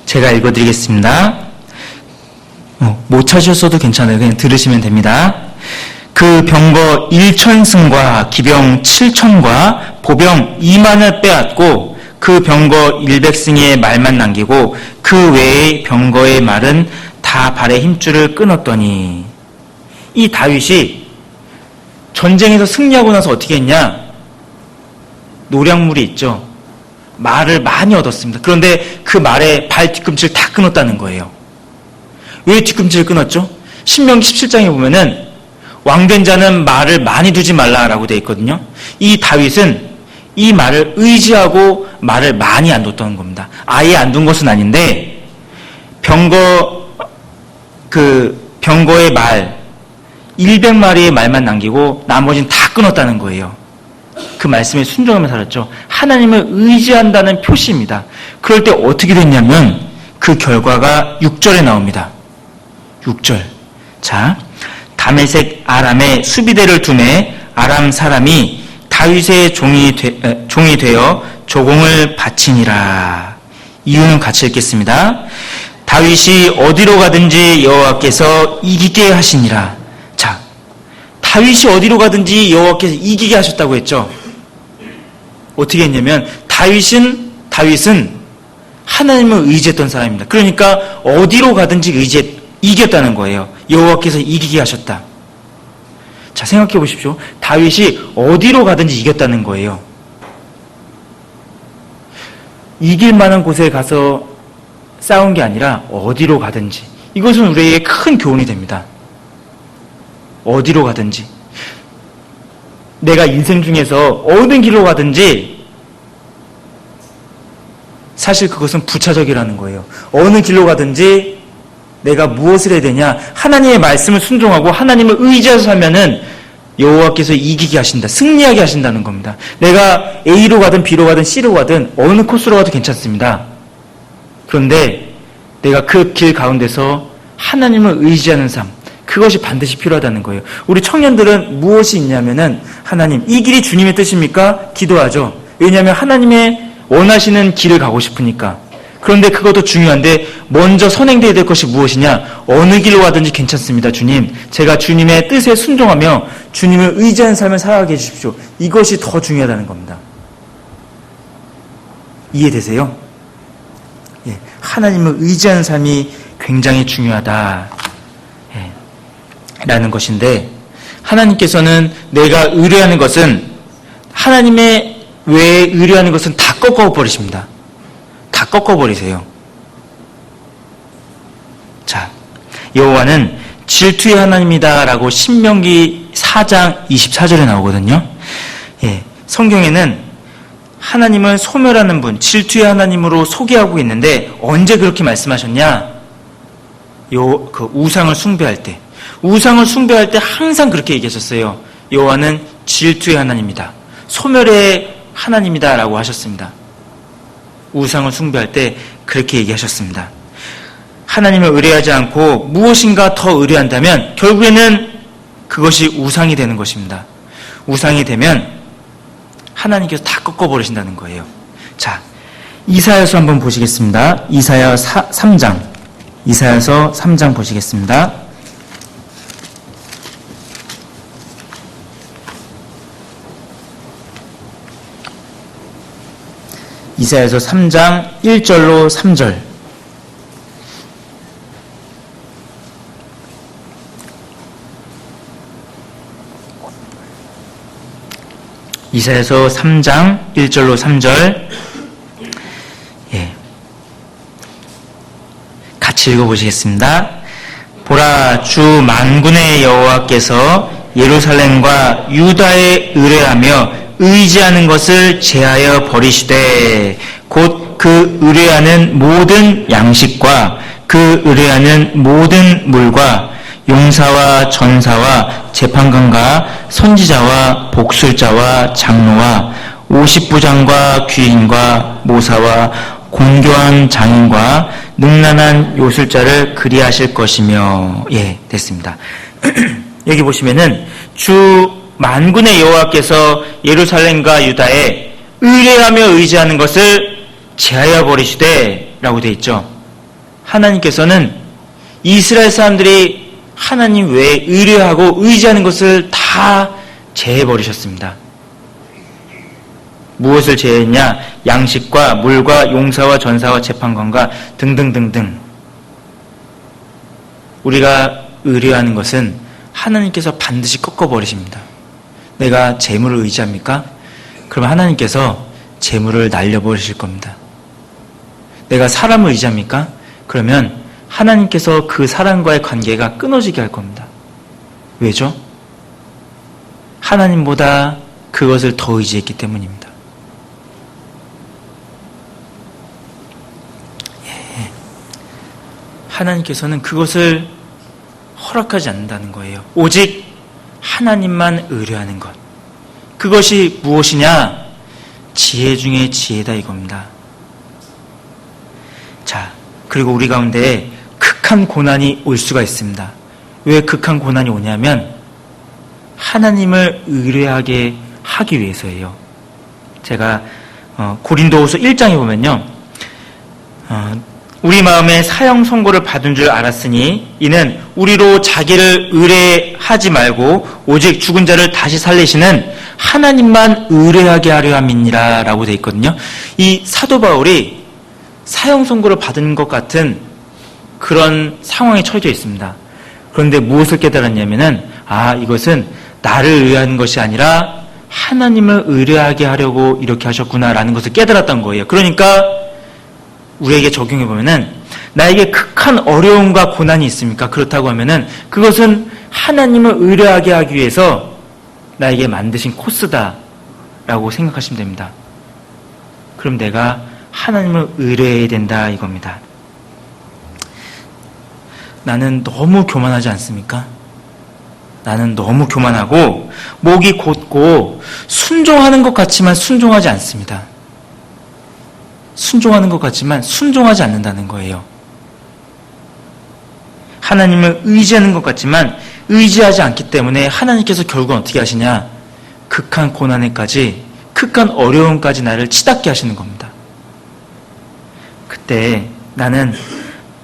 제가 읽어드리겠습니다. 못 찾으셨어도 괜찮아요. 그냥 들으시면 됩니다. 그 병거 1,000승과 기병 7,000과 보병 2만을 빼앗고 그 병거 100승의 말만 남기고 그 외의 병거의 말은 다 발의 힘줄을 끊었더니, 이 다윗이 전쟁에서 승리하고 나서 어떻게 했냐? 노량물이 있죠. 말을 많이 얻었습니다. 그런데 그 말의 발 뒤꿈치를 다 끊었다는 거예요. 왜 뒤꿈치를 끊었죠? 신명기 17장에 보면은 왕된 자는 말을 많이 두지 말라라고 되어 있거든요. 이 다윗은 이 말을 의지하고 말을 많이 안 뒀다는 겁니다. 아예 안 둔 것은 아닌데 병거의 말 100마리의 말만 남기고 나머지는 다 끊었다는 거예요. 그 말씀에 순종하며 살았죠. 하나님을 의지한다는 표시입니다. 그럴 때 어떻게 됐냐면 그 결과가 6절에 나옵니다. 6절. 자, 다메섹 아람에 수비대를 두매 아람 사람이 다윗의 종이 되어 조공을 바치니라. 이유는 같이 읽겠습니다. 다윗이 어디로 가든지 여호와께서 이기게 하시니라. 자, 다윗이 어디로 가든지 여호와께서 이기게 하셨다고 했죠. 어떻게 했냐면 다윗은 하나님을 의지했던 사람입니다. 그러니까 어디로 가든지 이겼다는 거예요. 여호와께서 이기게 하셨다. 자, 생각해 보십시오. 다윗이 어디로 가든지 이겼다는 거예요. 이길 만한 곳에 가서 싸운 게 아니라 어디로 가든지. 이것은 우리에게 큰 교훈이 됩니다. 어디로 가든지. 내가 인생 중에서 어느 길로 가든지 사실 그것은 부차적이라는 거예요. 어느 길로 가든지 내가 무엇을 해야 되냐? 하나님의 말씀을 순종하고 하나님을 의지해서 살면은 여호와께서 이기게 하신다. 승리하게 하신다는 겁니다. 내가 A로 가든 B로 가든 C로 가든 어느 코스로 가도 괜찮습니다. 그런데 내가 그 길 가운데서 하나님을 의지하는 삶, 그것이 반드시 필요하다는 거예요. 우리 청년들은 무엇이 있냐면은 하나님, 이 길이 주님의 뜻입니까? 기도하죠. 왜냐하면 하나님의 원하시는 길을 가고 싶으니까. 그런데 그것도 중요한데 먼저 선행되어야 될 것이 무엇이냐? 어느 길로 가든지 괜찮습니다. 주님, 제가 주님의 뜻에 순종하며 주님을 의지하는 삶을 살아가게 해주십시오. 이것이 더 중요하다는 겁니다. 이해되세요? 예, 하나님을 의지하는 삶이 굉장히 중요하다 라는 것인데, 하나님께서는 내가 의뢰하는 것은, 하나님의 외에 의뢰하는 것은 다 꺾어버리십니다. 다 꺾어버리세요. 자, 여호와는 질투의 하나님이다 라고 신명기 4장 24절에 나오거든요. 예, 성경에는 하나님을 소멸하는 분, 질투의 하나님으로 소개하고 있는데 언제 그렇게 말씀하셨냐? 그 우상을 숭배할 때. 우상을 숭배할 때 항상 그렇게 얘기하셨어요. 여호와는 질투의 하나님이다. 소멸의 하나님이다 라고 하셨습니다. 우상을 숭배할 때 그렇게 얘기하셨습니다. 하나님을 의뢰하지 않고 무엇인가 더 의뢰한다면 결국에는 그것이 우상이 되는 것입니다. 우상이 되면 하나님께서 다 꺾어버리신다는 거예요. 자, 이사야서 한번 보시겠습니다. 이사야서 3장 보시겠습니다. 이사야서 3장 1절로 3절. 이사야서 3장 1절로 3절. 예. 같이 읽어보시겠습니다. 보라, 주 만군의 여호와께서 예루살렘과 유다에 의뢰하며 의지하는 것을 제하여 버리시되 곧 그 의뢰하는 모든 양식과 그 의뢰하는 모든 물과 용사와 전사와 재판관과 선지자와 복술자와 장로와 50부장과 귀인과 모사와 공교한 장인과 능란한 요술자를 그리하실 것이며. 예, 됐습니다. 여기 보시면은 주 만군의 여호와께서 예루살렘과 유다에 의뢰하며 의지하는 것을 제하여 버리시되 라고 되어 있죠. 하나님께서는 이스라엘 사람들이 하나님 외에 의뢰하고 의지하는 것을 다 제해버리셨습니다. 무엇을 제했냐? 양식과 물과 용사와 전사와 재판관과 등등등등. 우리가 의뢰하는 것은 하나님께서 반드시 꺾어버리십니다. 내가 재물을 의지합니까? 그러면 하나님께서 재물을 날려버리실 겁니다. 내가 사람을 의지합니까? 그러면 하나님께서 그 사람과의 관계가 끊어지게 할 겁니다. 왜죠? 하나님보다 그것을 더 의지했기 때문입니다. 하나님께서는 그것을 허락하지 않는다는 거예요. 오직 하나님만 의뢰하는 것. 그것이 무엇이냐? 지혜 중에 지혜다 이겁니다. 자, 그리고 우리 가운데 극한 고난이 올 수가 있습니다. 왜 극한 고난이 오냐면 하나님을 의뢰하게 하기 위해서예요. 제가 고린도후서 1장에 보면요. 우리 마음에 사형 선고를 받은 줄 알았으니 이는 우리로 자기를 의뢰하지 말고 오직 죽은 자를 다시 살리시는 하나님만 의뢰하게 하려 함이니라 라고 되어 있거든요. 이 사도 바울이 사형 선고를 받은 것 같은 그런 상황에 처해져 있습니다. 그런데 무엇을 깨달았냐면은 이것은 나를 의뢰하는 것이 아니라 하나님을 의뢰하게 하려고 이렇게 하셨구나라는 것을 깨달았던 거예요. 그러니까 우리에게 적용해 보면은 나에게 극한 어려움과 고난이 있습니까? 그렇다고 하면은 그것은 하나님을 의뢰하게 하기 위해서 나에게 만드신 코스다라고 생각하시면 됩니다. 그럼 내가 하나님을 의뢰해야 된다 이겁니다. 나는 너무 교만하지 않습니까? 나는 너무 교만하고 목이 곧고 순종하는 것 같지만 순종하지 않습니다. 순종하는 것 같지만 순종하지 않는다는 거예요. 하나님을 의지하는 것 같지만 의지하지 않기 때문에 하나님께서 결국은 어떻게 하시냐? 극한 고난에까지, 극한 어려움까지 나를 치닫게 하시는 겁니다. 그때 나는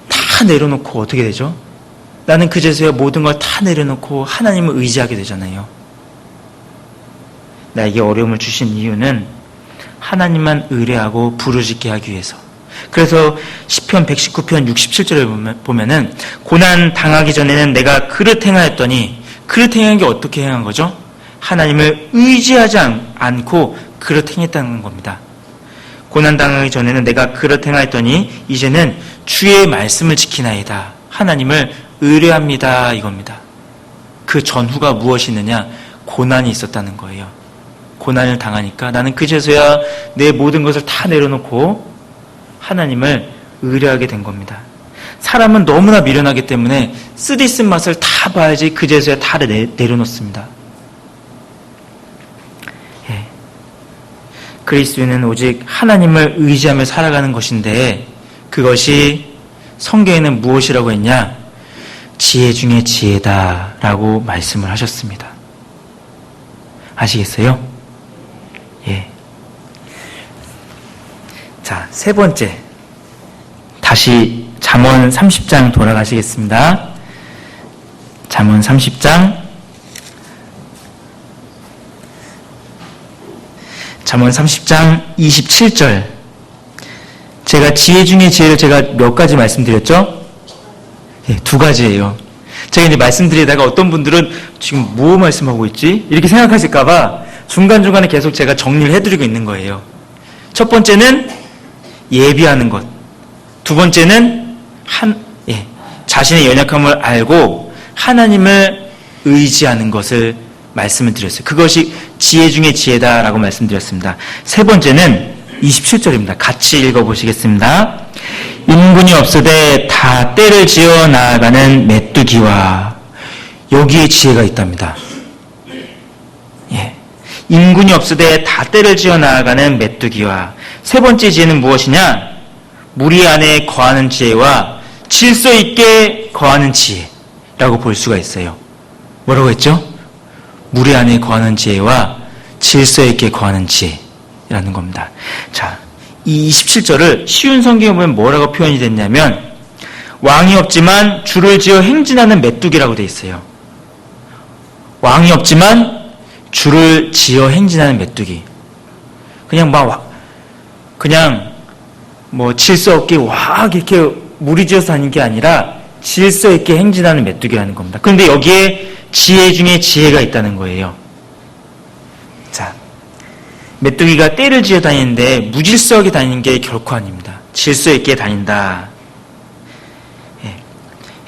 다 내려놓고 어떻게 되죠? 나는 그제서야 모든 걸 다 내려놓고 하나님을 의지하게 되잖아요. 나에게 어려움을 주신 이유는 하나님만 의뢰하고 부르짖게 하기 위해서. 그래서 시편 119편 67절에 보면은 고난 당하기 전에는 내가 그릇 행하였더니, 그릇 행한 게 어떻게 행한 거죠? 하나님을 의지하지 않고 그릇 행했다는 겁니다. 고난 당하기 전에는 내가 그릇 행하였더니 이제는 주의 말씀을 지키나이다. 하나님을 의뢰합니다 이겁니다. 그 전후가 무엇이 있느냐? 고난이 있었다는 거예요. 고난을 당하니까 나는 그제서야 내 모든 것을 다 내려놓고 하나님을 의뢰하게 된 겁니다. 사람은 너무나 미련하기 때문에 쓰디쓴 맛을 다 봐야지 그제서야 다 내려놓습니다. 예. 그리스도인은 오직 하나님을 의지하며 살아가는 것인데 그것이 성경에는 무엇이라고 했냐? 지혜 중에 지혜다라고 말씀을 하셨습니다. 아시겠어요? 예. 자, 세 번째. 다시 잠언 30장 돌아가시겠습니다. 잠언 30장. 잠언 30장 27절. 제가 지혜 중에 지혜를 제가 몇 가지 말씀드렸죠? 예, 두 가지예요. 제가 이제 말씀드리다가 어떤 분들은 지금 뭐 말씀하고 있지? 이렇게 생각하실까봐 중간중간에 계속 제가 정리를 해드리고 있는 거예요. 첫 번째는 예비하는 것. 두 번째는 자신의 연약함을 알고 하나님을 의지하는 것을 말씀을 드렸어요. 그것이 지혜 중에 지혜다라고 말씀드렸습니다. 세 번째는 27절입니다. 같이 읽어보시겠습니다. 인군이 없으되 다 때를 지어 나아가는 메뚜기와, 여기에 지혜가 있답니다. 인군이 없으되 다 때를 지어 나아가는 메뚜기와. 세 번째 지혜는 무엇이냐? 무리 안에 거하는 지혜와 질서 있게 거하는 지혜라고 볼 수가 있어요. 뭐라고 했죠? 무리 안에 거하는 지혜와 질서 있게 거하는 지혜라는 겁니다. 자, 이 27절을 쉬운 성경에 보면 뭐라고 표현이 됐냐면 왕이 없지만 줄을 지어 행진하는 메뚜기라고 돼 있어요. 왕이 없지만 줄을 지어 행진하는 메뚜기. 그냥 질서 없게 이렇게 무리지어서 하는 게 아니라 질서 있게 행진하는 메뚜기라는 겁니다. 그런데 여기에 지혜 중에 지혜가 있다는 거예요. 자, 메뚜기가 떼를 지어 다니는데 무질서하게 다니는 게 결코 아닙니다. 질서 있게 다닌다.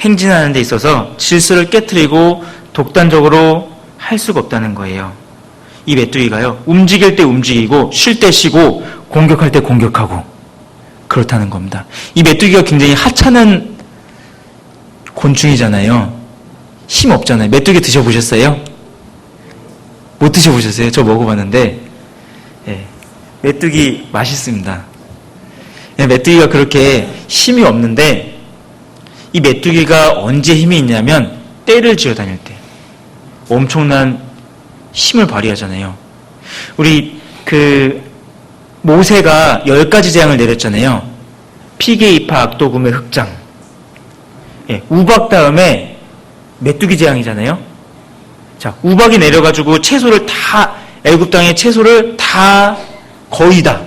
행진하는 데 있어서 질서를 깨트리고 독단적으로 할 수가 없다는 거예요. 이 메뚜기가요, 움직일 때 움직이고 쉴 때 쉬고 공격할 때 공격하고 그렇다는 겁니다. 이 메뚜기가 굉장히 하찮은 곤충이잖아요. 힘 없잖아요. 메뚜기 드셔보셨어요? 못 드셔보셨어요? 저 먹어봤는데 메뚜기 맛있습니다. 메뚜기가 그렇게 힘이 없는데 이 메뚜기가 언제 힘이 있냐면 떼를 지어 다닐 때 엄청난 힘을 발휘하잖아요. 우리 모세가 10가지 재앙을 내렸잖아요. 피게, 이파, 악도, 구매, 흑장. 우박 다음에 메뚜기 재앙이잖아요. 자, 우박이 내려가지고 채소를 다, 애굽 땅의 채소를 다, 거의 다,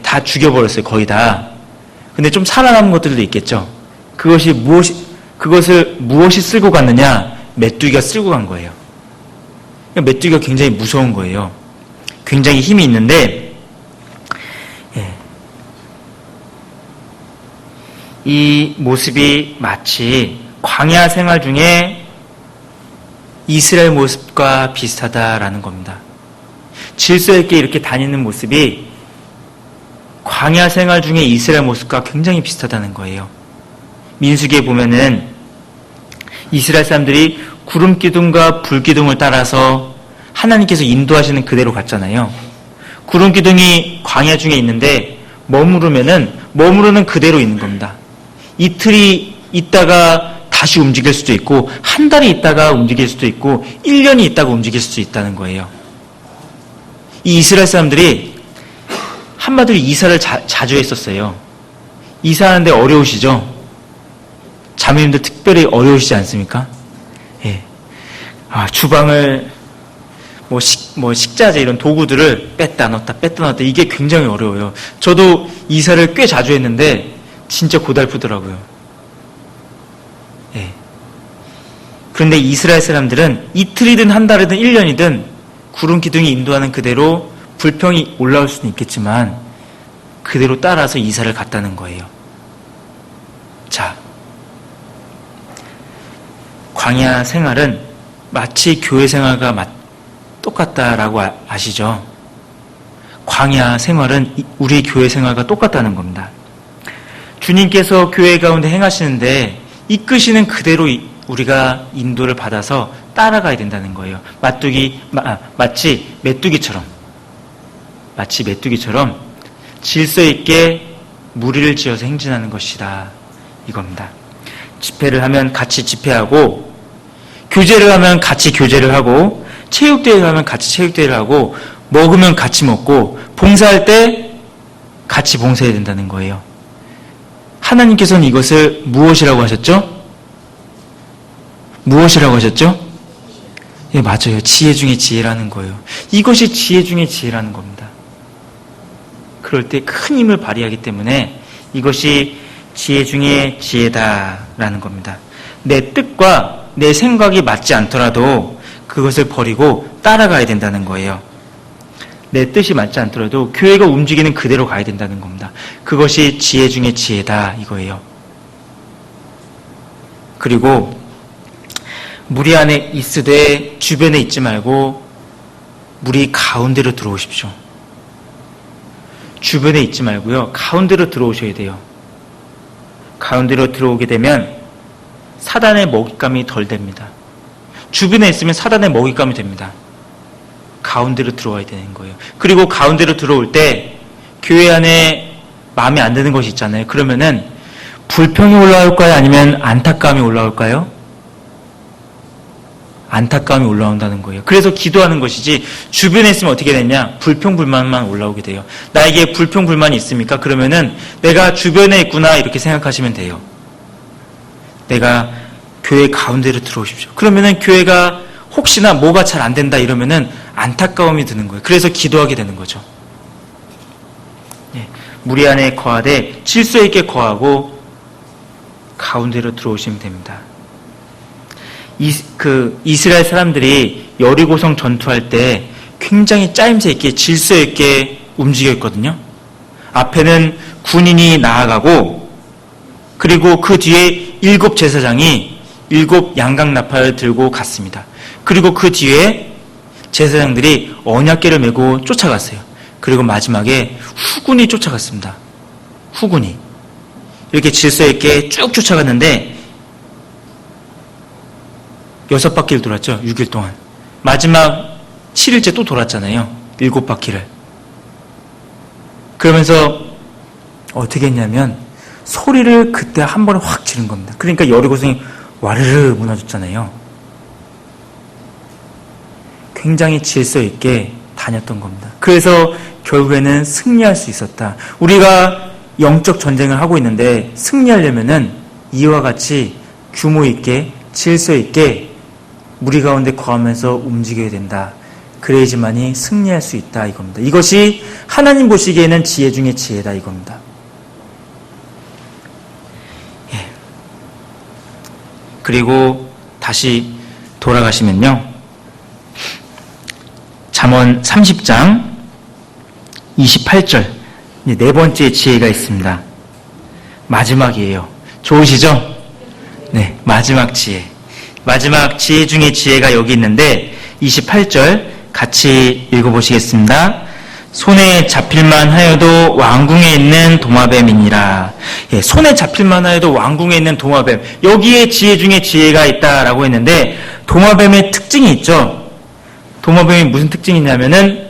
다 죽여버렸어요. 거의 다. 근데 좀 살아남은 것들도 있겠죠. 그것을 무엇이 쓸고 갔느냐? 메뚜기가 쓸고 간 거예요. 메뚜기가 굉장히 무서운 거예요. 굉장히 힘이 있는데, 이 모습이 마치 광야 생활 중에 이스라엘 모습과 비슷하다라는 겁니다. 질서 있게 이렇게 다니는 모습이 광야 생활 중에 이스라엘 모습과 굉장히 비슷하다는 거예요. 민수기에 보면은 이스라엘 사람들이 구름 기둥과 불 기둥을 따라서 하나님께서 인도하시는 그대로 갔잖아요. 구름 기둥이 광야 중에 있는데 머무르는 그대로 있는 겁니다. 이틀이 있다가 다시 움직일 수도 있고 한 달이 있다가 움직일 수도 있고 1년이 있다가 움직일 수도 있다는 거예요. 이 이스라엘 사람들이 한마디로 이사를 자주 했었어요. 이사하는데 어려우시죠? 자매님들 특별히 어려우시지 않습니까? 주방을 식자재 이런 도구들을 뺐다 넣었다 이게 굉장히 어려워요. 저도 이사를 꽤 자주 했는데 진짜 고달프더라고요. 그런데 이스라엘 사람들은 이틀이든 한 달이든 1년이든 구름 기둥이 인도하는 그대로 불평이 올라올 수는 있겠지만 그대로 따라서 이사를 갔다는 거예요. 자, 광야 생활은 마치 교회 생활과 똑같다라고 아시죠? 광야 생활은 우리 교회 생활과 똑같다는 겁니다. 주님께서 교회 가운데 행하시는데 이끄시는 그대로 우리가 인도를 받아서 따라가야 된다는 거예요. 마치 메뚜기처럼 질서 있게 무리를 지어서 행진하는 것이다. 이겁니다. 집회를 하면 같이 집회하고, 교제를 하면 같이 교제를 하고, 체육대회를 하면 같이 체육대회를 하고, 먹으면 같이 먹고, 봉사할 때 같이 봉사해야 된다는 거예요. 하나님께서는 이것을 무엇이라고 하셨죠? 무엇이라고 하셨죠? 맞아요. 지혜 중에 지혜라는 거예요. 이것이 지혜 중에 지혜라는 겁니다. 그럴 때 큰 힘을 발휘하기 때문에 이것이 지혜 중에 지혜다라는 겁니다. 내 뜻과 내 생각이 맞지 않더라도 그것을 버리고 따라가야 된다는 거예요. 내 뜻이 맞지 않더라도 교회가 움직이는 그대로 가야 된다는 겁니다. 그것이 지혜 중에 지혜다 이거예요. 그리고 무리 안에 있으되 주변에 있지 말고 무리 가운데로 들어오십시오. 주변에 있지 말고요. 가운데로 들어오셔야 돼요. 가운데로 들어오게 되면 사단의 먹잇감이 덜 됩니다. 주변에 있으면 사단의 먹잇감이 됩니다. 가운데로 들어와야 되는 거예요. 그리고 가운데로 들어올 때 교회 안에 마음에 안 드는 것이 있잖아요. 그러면은 불평이 올라올까요? 아니면 안타까움이 올라올까요? 안타까움이 올라온다는 거예요. 그래서 기도하는 것이지 주변에 있으면 어떻게 되냐? 불평불만만 올라오게 돼요. 나에게 불평불만이 있습니까? 그러면은 내가 주변에 있구나 이렇게 생각하시면 돼요. 내가 교회 가운데로 들어오십시오. 그러면은 교회가 혹시나 뭐가 잘 안 된다 이러면은 안타까움이 드는 거예요. 그래서 기도하게 되는 거죠. 무리 안에 거하되 질서 있게 거하고 가운데로 들어오시면 됩니다. 이스라엘 사람들이 여리고성 전투할 때 굉장히 짜임새 있게 질서 있게 움직여 있거든요. 앞에는 군인이 나아가고 그리고 그 뒤에 7 제사장이 7 양각나팔을 들고 갔습니다. 그리고 그 뒤에 제사장들이 언약궤를 메고 쫓아갔어요. 그리고 마지막에 후군이 쫓아갔습니다. 후군이 이렇게 질서 있게 쭉 쫓아갔는데 6바퀴를 돌았죠. 6일 동안. 마지막 7일째 또 돌았잖아요. 7바퀴를. 그러면서 어떻게 했냐면 소리를 그때 한 번에 확 지른 겁니다. 그러니까 여리고성이 와르르 무너졌잖아요. 굉장히 질서 있게 다녔던 겁니다. 그래서 결국에는 승리할 수 있었다. 우리가 영적 전쟁을 하고 있는데 승리하려면은 이와 같이 규모 있게 질서 있게 무리 가운데 거하면서 움직여야 된다. 그래야지만이 승리할 수 있다 이겁니다. 이것이 하나님 보시기에는 지혜 중에 지혜다 이겁니다. 예. 그리고 다시 돌아가시면요. 잠언 30장 28절 네 번째 지혜가 있습니다. 마지막이에요. 좋으시죠? 네, 마지막 지혜. 마지막 지혜 중에 지혜가 여기 있는데 28절 같이 읽어보시겠습니다. 손에 잡힐만 하여도 왕궁에 있는 도마뱀이니라. 예, 손에 잡힐만 하여도 왕궁에 있는 도마뱀. 여기에 지혜 중에 지혜가 있다라고 했는데 도마뱀의 특징이 있죠. 도마뱀이 무슨 특징이 있냐면은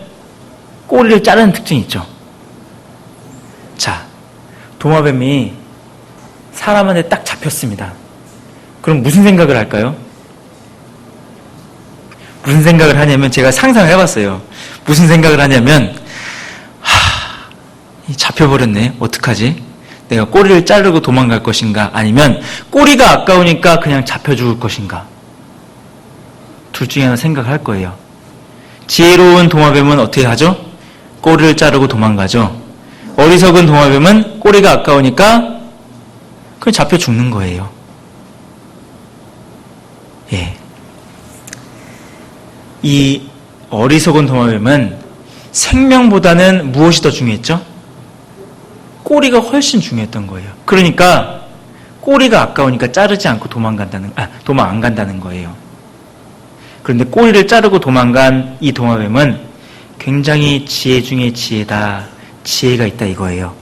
꼬리를 자르는 특징이 있죠. 자, 도마뱀이 사람한테 딱 잡혔습니다. 그럼 무슨 생각을 할까요? 무슨 생각을 하냐면 제가 상상을 해봤어요. 무슨 생각을 하냐면 잡혀버렸네. 어떡하지? 내가 꼬리를 자르고 도망갈 것인가? 아니면 꼬리가 아까우니까 그냥 잡혀 죽을 것인가? 둘 중에 하나 생각할 거예요. 지혜로운 도마뱀은 어떻게 하죠? 꼬리를 자르고 도망가죠. 어리석은 도마뱀은 꼬리가 아까우니까 그냥 잡혀 죽는 거예요. 예. 이 어리석은 도마뱀은 생명보다는 무엇이 더 중요했죠? 꼬리가 훨씬 중요했던 거예요. 그러니까 꼬리가 아까우니까 자르지 않고 도망 안 간다는 거예요. 그런데 꼬리를 자르고 도망간 이 도마뱀은 굉장히 지혜 중에 지혜다. 지혜가 있다 이거예요.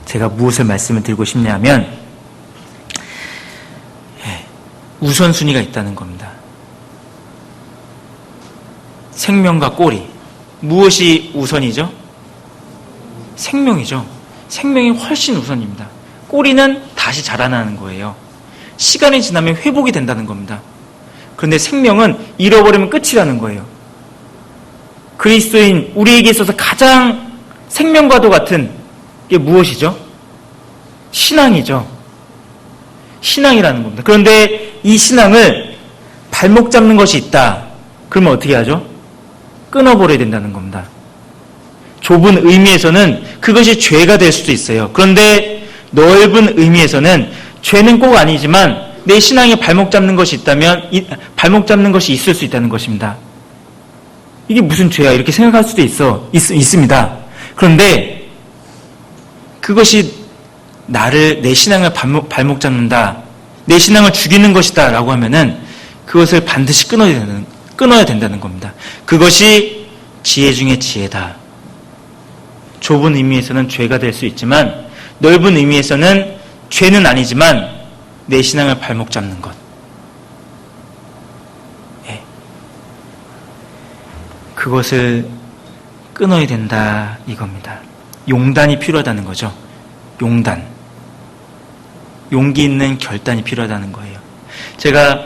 제가 무엇을 말씀을 드리고 싶냐면 우선순위가 있다는 겁니다. 생명과 꼬리. 무엇이 우선이죠? 생명이죠. 생명이 훨씬 우선입니다. 꼬리는 다시 자라나는 거예요. 시간이 지나면 회복이 된다는 겁니다. 그런데 생명은 잃어버리면 끝이라는 거예요. 그리스도인 우리에게 있어서 가장 생명과도 같은 게 무엇이죠? 신앙이죠. 신앙이라는 겁니다. 그런데 이 신앙을 발목 잡는 것이 있다. 그러면 어떻게 하죠? 끊어버려야 된다는 겁니다. 좁은 의미에서는 그것이 죄가 될 수도 있어요. 그런데 넓은 의미에서는 죄는 꼭 아니지만 내 신앙에 발목 잡는 것이 있다면 발목 잡는 것이 있을 수 있다는 것입니다. 이게 무슨 죄야? 이렇게 생각할 수도 있습니다. 그런데 그것이 내 신앙을 발목 잡는다, 내 신앙을 죽이는 것이다 라고 하면은 그것을 반드시 끊어야 된다는 겁니다. 그것이 지혜 중에 지혜다. 좁은 의미에서는 죄가 될 수 있지만 넓은 의미에서는 죄는 아니지만 내 신앙을 발목 잡는 것. 예. 그것을 끊어야 된다 이겁니다. 용단이 필요하다는 거죠. 용기 있는 결단이 필요하다는 거예요. 제가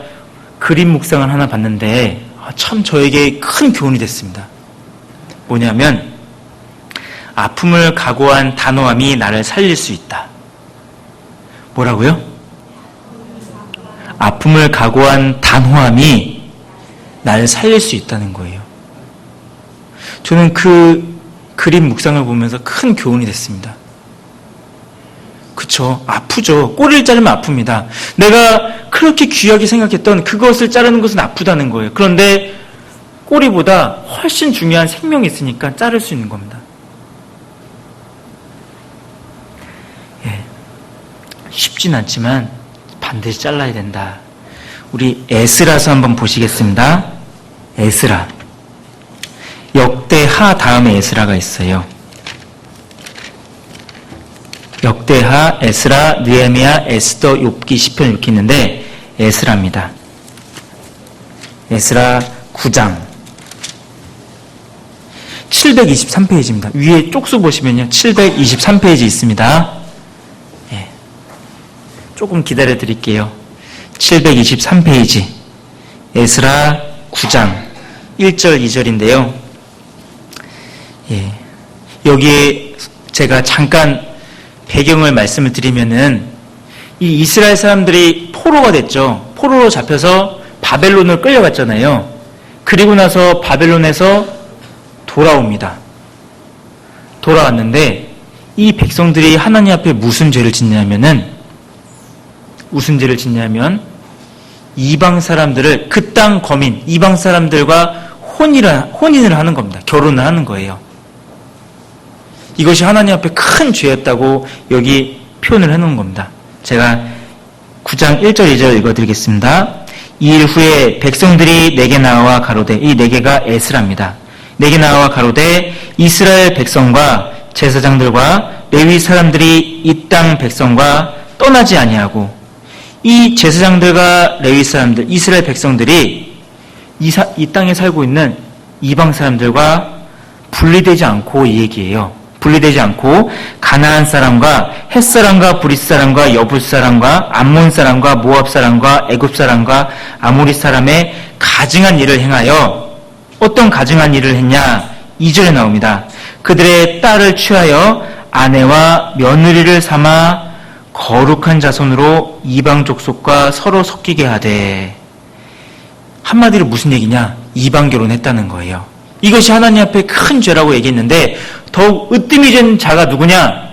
그림 묵상을 하나 봤는데 참 저에게 큰 교훈이 됐습니다. 뭐냐면 아픔을 각오한 단호함이 나를 살릴 수 있다. 뭐라고요? 아픔을 각오한 단호함이 나를 살릴 수 있다는 거예요. 저는 그 그림 묵상을 보면서 큰 교훈이 됐습니다. 그쵸? 아프죠. 꼬리를 자르면 아픕니다. 내가 그렇게 귀하게 생각했던 그것을 자르는 것은 아프다는 거예요. 그런데 꼬리보다 훨씬 중요한 생명이 있으니까 자를 수 있는 겁니다. 예. 쉽진 않지만 반드시 잘라야 된다. 우리 에스라서 한번 보시겠습니다. 에스라. 역대하 다음에 에스라가 있어요. 역대하, 에스라, 느헤미야, 에스더, 욥기, 시편 이렇게 있는데 에스라입니다. 에스라 9장 723페이지입니다. 위에 쪽수 보시면요 723페이지 있습니다. 예. 조금 기다려 드릴게요. 723페이지 에스라 9장 1절 2절인데요. 예. 여기에 제가 잠깐 배경을 말씀을 드리면은 이 이스라엘 사람들이 포로가 됐죠. 포로로 잡혀서 바벨론을 끌려갔잖아요. 그리고 나서 바벨론에서 돌아옵니다. 돌아왔는데 이 백성들이 하나님 앞에 무슨 죄를 짓냐면 이방 사람들을 그 땅 거민 이방 사람들과 혼인을 하는 겁니다. 결혼을 하는 거예요. 이것이 하나님 앞에 큰 죄였다고 여기 표현을 해놓은 겁니다. 제가 9장 1절 2절 읽어드리겠습니다. 2일 후에 백성들이 내게 나와 가로되, 이 내게가 에스라입니다. 내게 나와 가로되 이스라엘 백성과 제사장들과 레위 사람들이 이 땅 백성과 떠나지 아니하고, 이 제사장들과 레위 사람들, 이스라엘 백성들이 이 땅에 살고 있는 이방 사람들과 분리되지 않고, 이 얘기예요. 분리되지 않고 가나안 사람과 헷 사람과 브릿 사람과 여붓 사람과 암몬 사람과 모압 사람과 애굽 사람과 아모리 사람의 가증한 일을 행하여, 어떤 가증한 일을 했냐? 2절에 나옵니다. 그들의 딸을 취하여 아내와 며느리를 삼아 거룩한 자손으로 이방 족속과 서로 섞이게 하되. 한마디로 무슨 얘기냐? 이방 결혼했다는 거예요. 이것이 하나님 앞에 큰 죄라고 얘기했는데 더욱 으뜸이진 자가 누구냐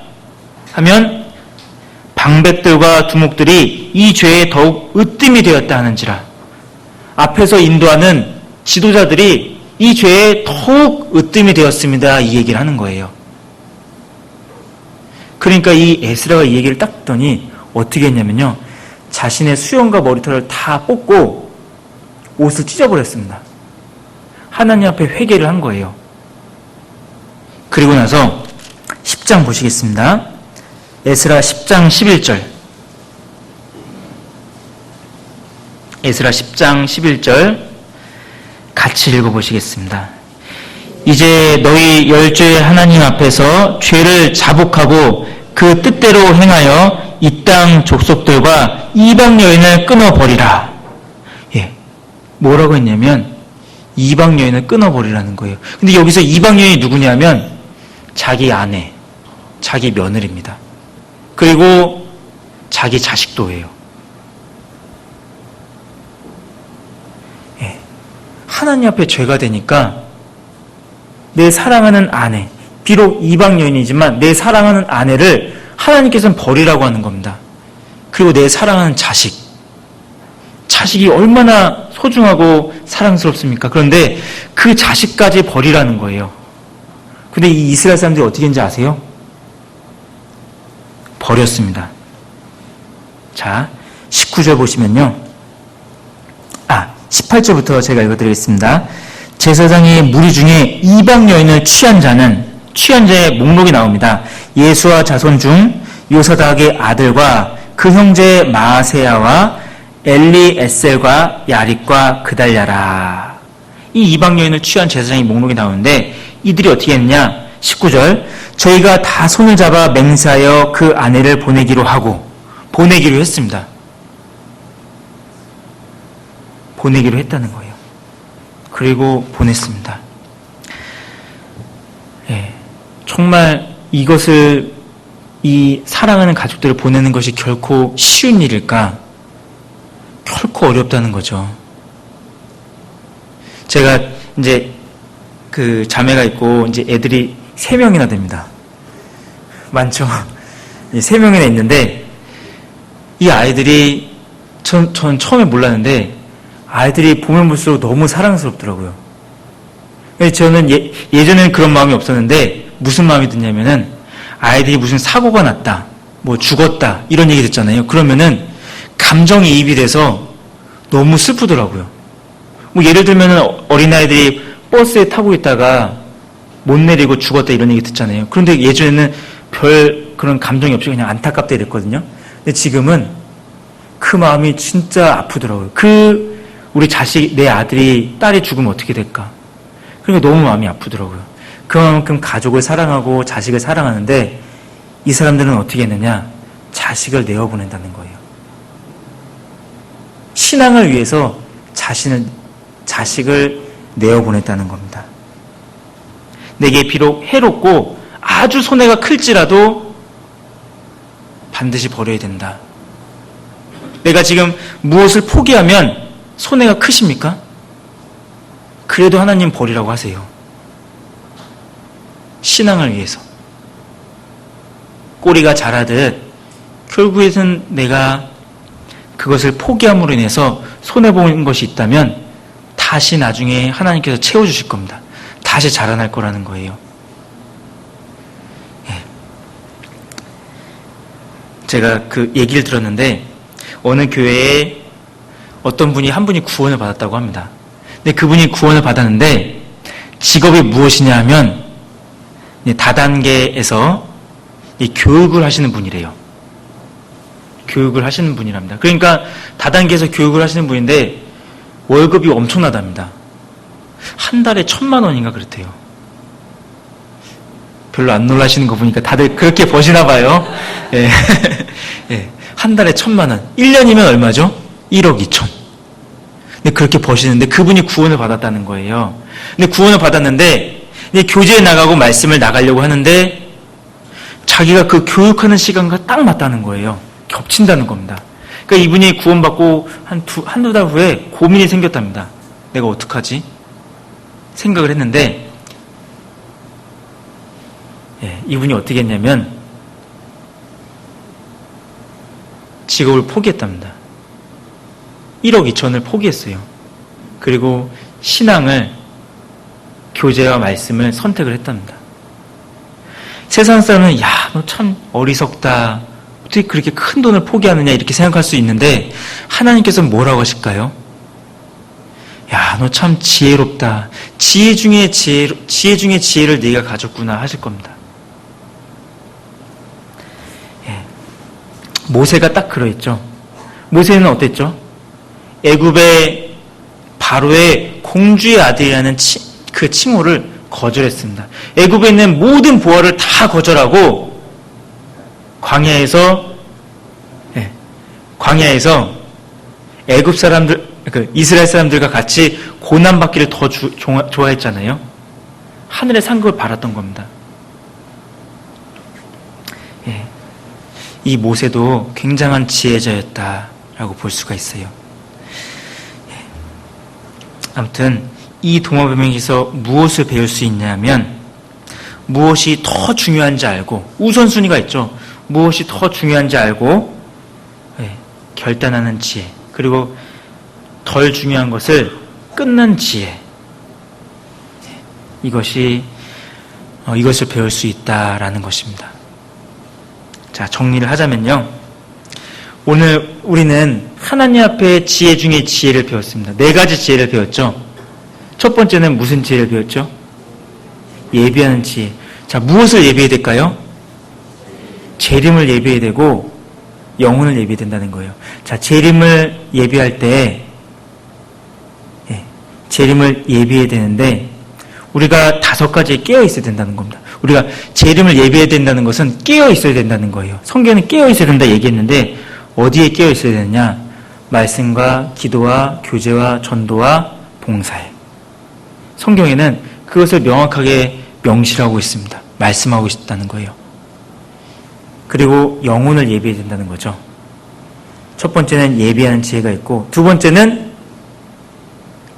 하면 방백들과 두목들이 이 죄에 더욱 으뜸이 되었다 하는지라. 앞에서 인도하는 지도자들이 이 죄에 더욱 으뜸이 되었습니다, 이 얘기를 하는 거예요. 그러니까 이 에스라가 이 얘기를 딱 듣더니 어떻게 했냐면요, 자신의 수염과 머리털을 다 뽑고 옷을 찢어버렸습니다. 하나님 앞에 회개를 한 거예요. 그리고 나서 10장 보시겠습니다. 에스라 10장 11절. 에스라 10장 11절 같이 읽어보시겠습니다. 이제 너희 열조의 하나님 앞에서 죄를 자복하고 그 뜻대로 행하여 이 땅 족속들과 이방 여인을 끊어버리라. 예, 뭐라고 했냐면 이방 여인을 끊어버리라는 거예요. 근데 여기서 이방 여인이 누구냐면 자기 아내, 자기 며느리입니다. 그리고 자기 자식도예요. 예. 하나님 앞에 죄가 되니까 내 사랑하는 아내, 비록 이방 여인이지만 내 사랑하는 아내를 하나님께서는 버리라고 하는 겁니다. 그리고 내 사랑하는 자식이 얼마나 소중하고 사랑스럽습니까? 그런데 그 자식까지 버리라는 거예요. 근데 이 이스라엘 사람들이 어떻게 했는지 아세요? 버렸습니다. 자, 19절 보시면요. 18절부터 제가 읽어드리겠습니다. 제사장의 무리 중에 이방 여인을 취한 자의 목록이 나옵니다. 예수와 자손 중 요사닥의 아들과 그 형제 마아세야와 엘리에셀과 야릿과 그달랴라. 이 이방 여인을 취한 제사장의 목록이 나오는데 이들이 어떻게 했냐? 19절. 저희가 다 손을 잡아 맹세하여 그 아내를 보내기로 했습니다. 보내기로 했다는 거예요. 그리고 보냈습니다. 예, 정말 이것을 이 사랑하는 가족들을 보내는 것이 결코 쉬운 일일까? 결코 어렵다는 거죠. 제가 이제 그 자매가 있고 이제 애들이 3명이나 됩니다. 많죠? 3명이나 있는데 이 아이들이 전 처음에 몰랐는데 아이들이 보면 볼수록 너무 사랑스럽더라고요. 저는 예전에는 그런 마음이 없었는데 무슨 마음이 드냐면은 아이들이 무슨 사고가 났다, 뭐 죽었다 이런 얘기 듣잖아요. 그러면은 감정이입이 돼서 너무 슬프더라고요. 뭐 예를 들면은 어린아이들이 버스에 타고 있다가 못 내리고 죽었다 이런 얘기 듣잖아요. 그런데 예전에는 별 그런 감정이 없이 그냥 안타깝다 이랬거든요. 근데 지금은 그 마음이 진짜 아프더라고요. 우리 내 아들이, 딸이 죽으면 어떻게 될까? 그러니까 너무 마음이 아프더라고요. 그만큼 가족을 사랑하고 자식을 사랑하는데 이 사람들은 어떻게 했느냐? 자식을 내어보낸다는 거예요. 신앙을 위해서 자식을 내어보냈다는 겁니다. 내게 비록 해롭고 아주 손해가 클지라도 반드시 버려야 된다. 내가 지금 무엇을 포기하면 손해가 크십니까? 그래도 하나님 버리라고 하세요. 신앙을 위해서. 꼬리가 자라듯 결국에는 내가 그것을 포기함으로 인해서 손해보는 것이 있다면 다시 나중에 하나님께서 채워주실 겁니다. 다시 자라날 거라는 거예요. 예. 제가 그 얘기를 들었는데 어느 교회에 어떤 분이 한 분이 구원을 받았다고 합니다. 근데 그분이 구원을 받았는데 직업이 무엇이냐 하면 다단계에서 교육을 하시는 분이래요. 교육을 하시는 분이랍니다. 그러니까 다단계에서 교육을 하시는 분인데 월급이 엄청나답니다. 한 달에 1,000,000원인가 그렇대요. 별로 안 놀라시는 거 보니까 다들 그렇게 버시나 봐요. 예. 예. 한 달에 1,000,000원. 1년이면 얼마죠? 1억 2천. 근데 그렇게 버시는데 그분이 구원을 받았다는 거예요. 근데 구원을 받았는데 이제 교제에 나가고 말씀을 나가려고 하는데 자기가 그 교육하는 시간과 딱 맞다는 거예요. 겹친다는 겁니다. 그러니까 이분이 구원받고 한두 달 후에 고민이 생겼답니다. 내가 어떡하지? 생각을 했는데 예, 이분이 어떻게 했냐면 직업을 포기했답니다. 1억 2천을 포기했어요. 그리고 신앙을, 교제와 말씀을 선택을 했답니다. 세상 사람은 야, 너 참 어리석다. 어떻게 그렇게 큰 돈을 포기하느냐 이렇게 생각할 수 있는데 하나님께서는 뭐라고 하실까요? 야, 너 참 지혜롭다. 지혜 중에 지혜를 네가 가졌구나 하실 겁니다. 예. 모세가 딱 그러했죠. 모세는 어땠죠? 애굽의 바로의 공주의 아들이라는 그 칭호를 거절했습니다. 애굽에 있는 모든 보화를 다 거절하고 광야에서 애굽 사람들, 이스라엘 사람들과 같이 고난받기를 더 좋아했잖아요. 하늘의 상급을 바랐던 겁니다. 예. 이 모세도 굉장한 지혜자였다라고 볼 수가 있어요. 아무튼 이 동화변명에서 무엇을 배울 수 있냐면 무엇이 더 중요한지 알고 우선순위가 있죠. 무엇이 더 중요한지 알고 결단하는 지혜, 그리고 덜 중요한 것을 끊는 지혜, 이것을 배울 수 있다라는 것입니다. 자, 정리를 하자면요, 오늘 우리는 하나님 앞에 지혜 중에 지혜를 배웠습니다. 4가지 지혜를 배웠죠. 첫 번째는 무슨 지혜를 배웠죠? 예비하는 지혜. 자, 무엇을 예비해야 될까요? 재림을 예비해야 되고 영혼을 예비해야 된다는 거예요. 자, 재림을 예비할 때 재림을 예비해야 되는데 우리가 5가지에 깨어 있어야 된다는 겁니다. 우리가 재림을 예비해야 된다는 것은 깨어 있어야 된다는 거예요. 성경은 깨어 있어야 된다 얘기했는데 어디에 깨어 있어야 되느냐? 말씀과 기도와 교제와 전도와 봉사에. 성경에는 그것을 명확하게 명시하고 있습니다. 말씀하고 있다는 거예요. 그리고 영혼을 예비해야 된다는 거죠. 첫 번째는 예비하는 지혜가 있고, 두 번째는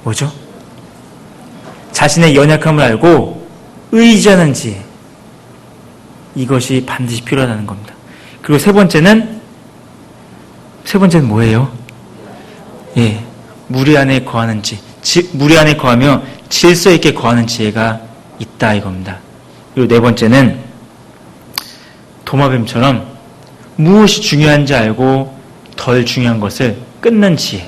뭐죠? 자신의 연약함을 알고 의지하는 지혜. 이것이 반드시 필요하다는 겁니다. 그리고 세 번째는 뭐예요? 예, 무리 안에 거하는 무리 안에 거하며 질서 있게 거하는 지혜가 있다 이겁니다. 그리고 네 번째는 도마뱀처럼 무엇이 중요한지 알고 덜 중요한 것을 끊는 지혜.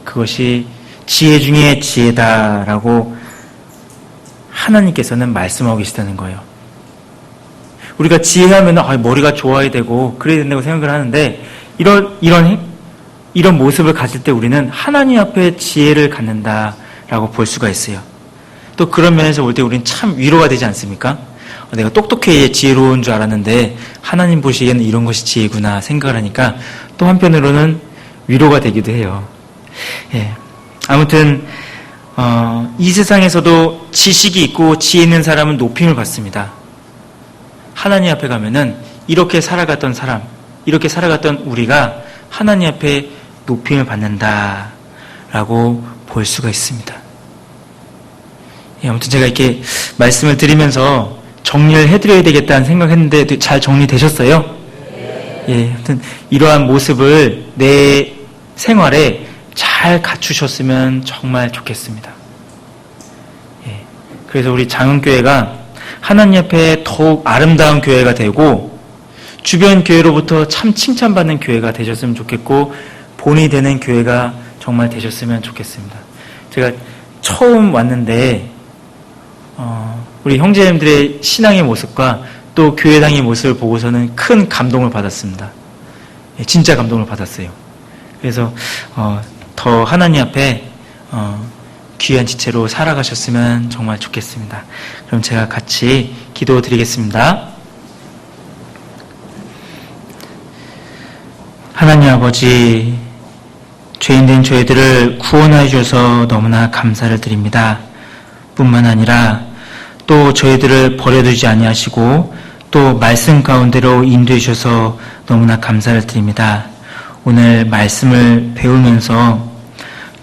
그것이 지혜 중에 지혜다라고 하나님께서는 말씀하고 계시다는 거예요. 우리가 지혜하면 머리가 좋아야 되고 그래야 된다고 생각을 하는데 이런 모습을 가질 때 우리는 하나님 앞에 지혜를 갖는다라고 볼 수가 있어요. 또 그런 면에서 볼 때 우리는 참 위로가 되지 않습니까? 내가 똑똑해야 지혜로운 줄 알았는데 하나님 보시기에는 이런 것이 지혜구나 생각을 하니까 또 한편으로는 위로가 되기도 해요. 예. 아무튼 이 세상에서도 지식이 있고 지혜 있는 사람은 높임을 받습니다. 하나님 앞에 가면은 이렇게 살아갔던 사람, 이렇게 살아갔던 우리가 하나님 앞에 높임을 받는다라고 볼 수가 있습니다. 예, 아무튼 제가 이렇게 말씀을 드리면서 정리를 해드려야 되겠다는 생각했는데 잘 정리되셨어요? 예, 아무튼 이러한 모습을 내 생활에 잘 갖추셨으면 정말 좋겠습니다. 예, 그래서 우리 장흥교회가 하나님 앞에 더욱 아름다운 교회가 되고 주변 교회로부터 참 칭찬받는 교회가 되셨으면 좋겠고 본이 되는 교회가 정말 되셨으면 좋겠습니다. 제가 처음 왔는데 우리 형제님들의 신앙의 모습과 또 교회당의 모습을 보고서는 큰 감동을 받았습니다. 예, 진짜 감동을 받았어요. 그래서 더 하나님 앞에 귀한 지체로 살아가셨으면 정말 좋겠습니다. 그럼 제가 같이 기도드리겠습니다. 하나님 아버지, 죄인된 저희들을 구원하여 주셔서 너무나 감사를 드립니다. 뿐만 아니라 또 저희들을 버려두지 아니하시고 또 말씀 가운데로 인도해 주셔서 너무나 감사를 드립니다. 오늘 말씀을 배우면서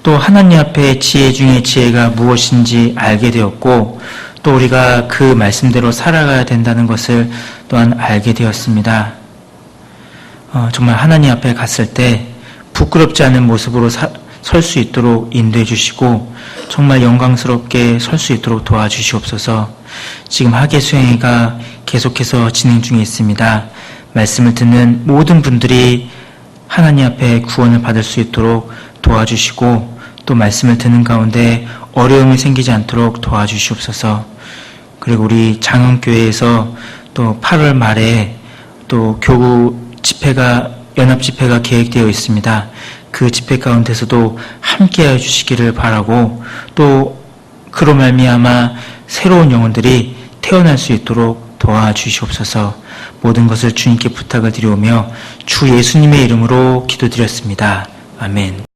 또 하나님 앞에 지혜 중에 지혜가 무엇인지 알게 되었고 또 우리가 그 말씀대로 살아가야 된다는 것을 또한 알게 되었습니다. 정말 하나님 앞에 갔을 때 부끄럽지 않은 모습으로 설 수 있도록 인도해 주시고 정말 영광스럽게 설 수 있도록 도와주시옵소서. 지금 학예 수행회가 계속해서 진행 중에 있습니다. 말씀을 듣는 모든 분들이 하나님 앞에 구원을 받을 수 있도록 도와주시고 또 말씀을 듣는 가운데 어려움이 생기지 않도록 도와주시옵소서. 그리고 우리 장흥교회에서 또 8월 말에 또 교구 집회가 연합 집회가 계획되어 있습니다. 그 집회 가운데서도 함께하여 주시기를 바라고 또 그로 말미암아 새로운 영혼들이 태어날 수 있도록 도와주시옵소서. 모든 것을 주님께 부탁을 드리오며 주 예수님의 이름으로 기도드렸습니다. 아멘.